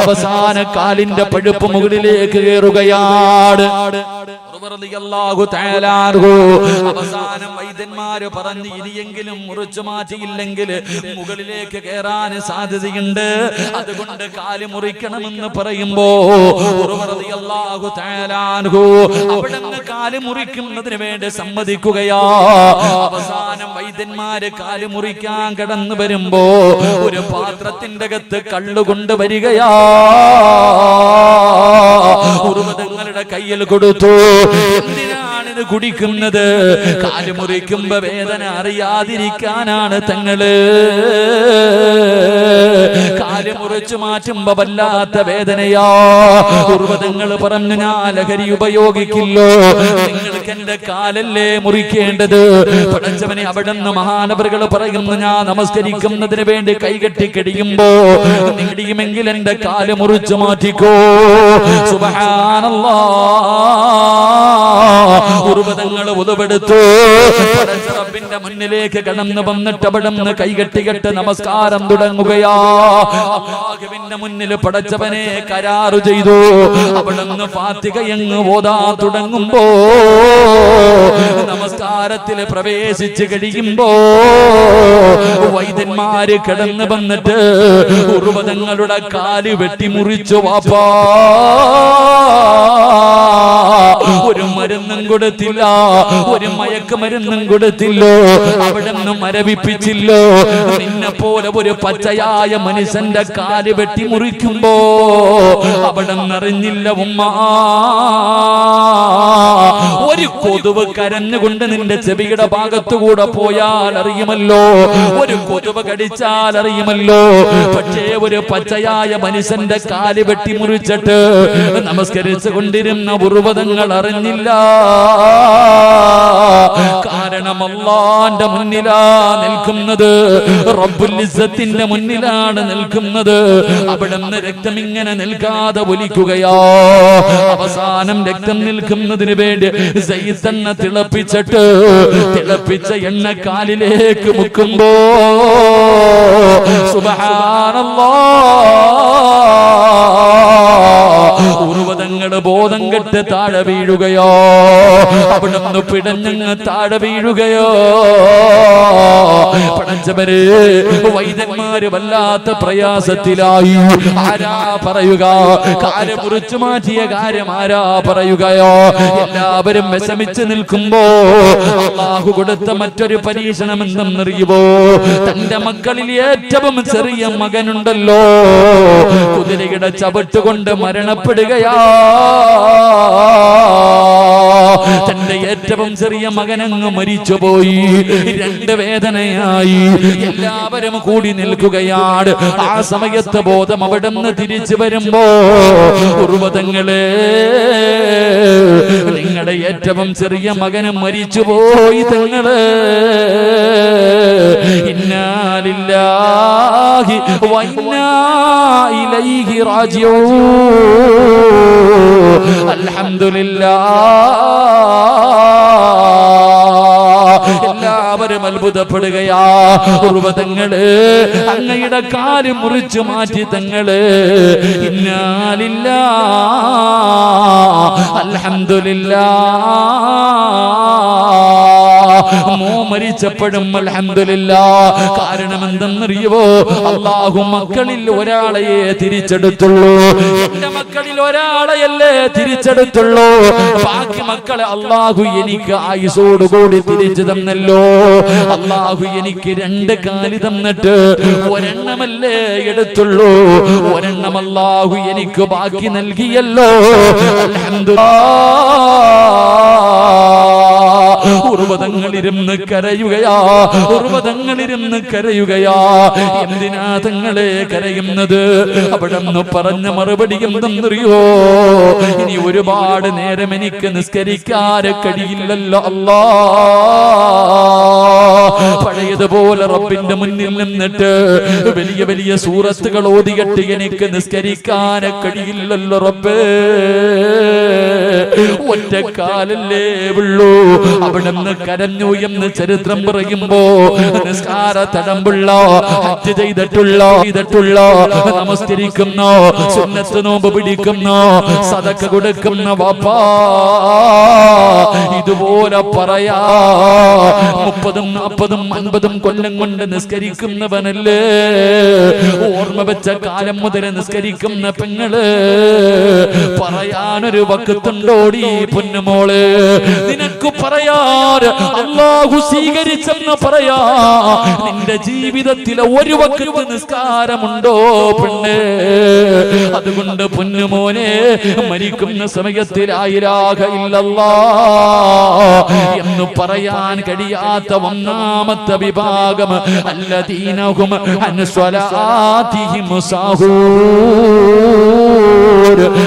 അവസാന കാലിന്റെ പാലിന്റെ പഴുപ്പ് മുകളിലേക്ക് കയറുകയാണ്. അവസാനം വൈദ്യന്മാര് പറഞ്ഞ് ഇനിയെങ്കിലും മുറിച്ചു മാറ്റിയില്ലെങ്കിൽ മുകളിലേക്ക് കയറാൻ സാധ്യതയുണ്ട്, അതുകൊണ്ട് കാല് മുറിക്കണമെന്ന് പറയുമ്പോ അവിടുന്ന് കാല് മുറിക്കുന്നതിന് വേണ്ടി സമ്മതിക്കുകയാ. അവസാനം വൈദ്യന്മാര് കാല് മുറിക്കാൻ കടന്നു വരുമ്പോ ഒരു പാത്രത്തിന്റെ അകത്ത് കള്ളുകൊണ്ട് വരികയാ. ഉറുമതങ്ങളുടെ കയ്യിൽ കൊടുത്തു. എന്തിനാണിത് കുടിക്കുന്നത്? കാല് മുറിക്കുമ്പോ വേദന അറിയാതിരിക്കാനാണ് തങ്ങള്. കാല് മുറിച്ചു മാറ്റുമ്പോ വല്ലാത്ത വേദനയാ. ഉർവതങ്ങൾ പറഞ്ഞു, ഞാൻ ലഹരി ഉപയോഗിക്കില്ലോ, നിങ്ങൾക്ക് എന്റെ കാലല്ലേ മുറിക്കേണ്ടത്. പടച്ചവനെ, അവിടുന്ന് മഹാനവറുകൾ പറയുന്നു, ഞാൻ നമസ്കരിക്കുന്നതിന് വേണ്ടി കൈകെട്ടി കഴിയുമ്പോ നേടിയുമെങ്കിൽ എന്റെ കാല് മുറിച്ചു മാറ്റിക്കോ. സുബ്ഹാനല്ലാഹ്. ഉർവതങ്ങൾ ഉദവെടുത്തു. റബ്ബിന്റെ മുന്നിലേക്ക് കടന്നു വന്നിട്ട് അവിടുന്ന് കൈകെട്ടികെട്ട് നമസ്കാരം തുടങ്ങുകയാ. അല്ലാഹുവിന്റെ മുന്നിൽ പടച്ചവനെ കരാറ് ചെയ്തു. അവിടുന്ന് ഫാത്തിഹയങ്ങ് ഓതാൻ തുടങ്ങുമ്പോ നമസ്കാരത്തിൽ പ്രവേശിച്ച് കഴിയുമ്പോ വൈദ്യന്മാര് കടന്നു വന്നിട്ട് ഉർവതങ്ങളുടെ കാല് വെട്ടിമുറിച്ചു. വാപ്പാ, ഒരു മരുന്നും കൊടുത്തില്ല, ഒരു മയക്കുമരുന്നും കൊടുത്തില്ലോ, അവിടുന്ന് മരവിപ്പിച്ചില്ലോ. നിന്നെ പോലെ ഒരു പച്ചയായ മനുഷ്യന്റെ കാല് വെട്ടി മുറിക്കുമ്പോ അവിടുന്ന് അറിഞ്ഞില്ല ഉമ്മ. ഒരു കൊതുവ് കരഞ്ഞുകൊണ്ട് നിന്റെ ചെവിയുടെ ഭാഗത്തുകൂടെ പോയാൽ അറിയുമല്ലോ, ഒരു കൊതുവ് കടിച്ചാൽ അറിയുമല്ലോ. പക്ഷേ ഒരു പച്ചയായ മനുഷ്യന്റെ കാല് വെട്ടി മുറിച്ചിട്ട് നമസ്കരിച്ചു കൊണ്ടിരുന്ന ഉർവതങ്ങൾ അറിഞ്ഞില്ല. കാരണം അല്ലാഹുവിന്റെ മുന്നിലാ നിൽക്കുന്നത്, റബ്ബുൽ ഇസ്സത്തിന്റെ മുന്നിലാണ് നിൽക്കുന്നത്. അവിടുന്ന് രക്തം ഇങ്ങനെ നിൽക്കാതെ ഒലിക്കുകയോ. അവസാനം രക്തം നിൽക്കുന്നതിന് വേണ്ടി സയ്യിദെണ്ണ തിളപ്പിച്ചിട്ട് തിളപ്പിച്ച എണ്ണ കാലിലേക്ക് മുക്കുമ്പോ സുബ്ഹാനല്ലാഹ്, ഉർവതങ്ങള് ബോധം കെട്ട് താഴെ വീഴുകയോ, അവിടുന്ന് പിടഞ്ഞങ്ങ് താഴെ വീഴുകയോ. പടച്ചവരെ, വൈദ്യന്മാര് വല്ലാത്ത പ്രയാസത്തിലായി. ആരാ പറയുക? കാര്യം മുറിച്ചു മാറ്റിയ കാര്യം ആരാ പറയുകയോ? എല്ലാവരും വിഷമിച്ച് നിൽക്കുമ്പോ അല്ലാഹു കൊടുത്ത മറ്റൊരു പരീക്ഷണം എന്തെന്നറിയുമോ? തന്റെ മക്കളിൽ ഏറ്റവും ചെറിയ മകനുണ്ടല്ലോ, കുതിരയുടെ ചവിട്ടുകൊണ്ട് മരണപ്പെടുകയാ. തന്റെ ഏറ്റവും ചെറിയ മകനങ്ങ് മരിച്ചുപോയി. രണ്ട് വേദനയായി. എല്ലാവരും കൂടി നിൽക്കുകയാണ്. ആ സമയത്ത് ബോധം അവിടുന്ന് തിരിച്ചു വരുമ്പോ ഉർവതങ്ങളെ, നിങ്ങളുടെ ഏറ്റവും ചെറിയ മകന് മരിച്ചുപോയി. തങ്ങള് ഇന്നാ ലില്ലാഹി വ ഇന്നാ ഇലൈഹി റാജിഊൻ. അൽഹംദുലില്ലാഹ്. എല്ലാവരും അത്ഭുതപ്പെടുകയാ. ഉർവതങ്ങള് അങ്ങയുടെ കാല് മുറിച്ചു മാറ്റി. തങ്ങള് ഇന്നാ ലില്ലാഹ് അൽഹംദുലില്ലാഹ്. മരിച്ചപ്പോഴും അൽഹംദുലില്ലാഹ്. കാരണം എന്തെന്നറിയുവോ? അല്ലാഹു മക്കളിൽ ഒരാളെയേ തിരിച്ചെടുത്തുള്ളൂ. എന്റെ മക്കളിൽ ഒരാളെയല്ലേ തിരിച്ചെടുത്തുള്ളൂ. ബാക്കി മക്കളെ അല്ലാഹു എനിക്ക് ആയുസോടുകൂടി തിരിച്ചു തന്നല്ലോ. അല്ലാഹു എനിക്ക് രണ്ട് കാല് തന്നിട്ട് ഒരെണ്ണമല്ലേ എടുത്തുള്ളൂ. ഒരെണ്ണം അല്ലാഹു എനിക്ക് ബാക്കി നൽകിയല്ലോ. അൽഹംദുലില്ലാഹ്. ഉർവതങ്ങളിരുന്ന് കരയുകയാ. ഉർവതങ്ങളിരുന്ന് കരയുകയാ. എന്തിനാ തങ്ങളെ കരയുന്നത്? അവിടുന്ന് പറഞ്ഞ മറുപടി എന്തെന്നറിയോ? ഇനി ഒരുപാട് നേരം എനിക്ക് നിസ്കരിക്കാൻ കഴിയില്ലല്ലോ അല്ലാ. പഴയതുപോലെ റബ്ബിന്റെ മുന്നിൽ നിന്നിട്ട് വലിയ വലിയ സൂറത്തുകൾ ഓതിയിട്ട് എനിക്ക് നിസ്കരിക്കാൻ കഴിയില്ലല്ലോ റബ്ബേ. ഒറ്റക്കാലല്ലേ ഉള്ളൂ. അവിടുന്ന് കരഞ്ഞു എന്ന് ചരിത്രം പറയുമ്പോ നിസ്കാര തടമ്പുള്ള ഹജ്ജ് ചെയ്തിട്ടുള്ള നമസ്കരിക്കുന്നു, സുന്നത്ത് നോമ്പ് പിടിക്കുന്നു, സദക്ക കൊടുക്കുന്ന വാപ്പാ ഇതുപോലെ പറയാ 30, 40, 50 കൊല്ലം കൊണ്ട് നിസ്കരിക്കുന്നവനല്ലേ, ഓർമ്മ വെച്ച കാലം മുതൽ നിസ്കരിക്കുന്ന പെങ്ങള് പറയാനൊരു വക്കത്തുണ്ടോടി പൊന്നുമോള്? നിനക്ക് പറയാൻ അല്ലാഹു സ്വീകരിച്ചെന്ന് പറയാ നിന്റെ ജീവിതത്തിലെ ഒരു വക്കത്ത് നിസ്കാരമുണ്ടോ പെണ്ണ്? അതുകൊണ്ട് പൊന്നുമോനെ, മരിക്കുന്ന സമയത്തിൽ ലാ ഇലാഹ ഇല്ലല്ലാഹ് എന്ന് പറയാൻ കഴിയാത്ത ഒന്നാമത്തെ വിഭാഗം അല്ലദീനഹും അൻ സ്വലാത്തിഹിം സാഹൂൻ.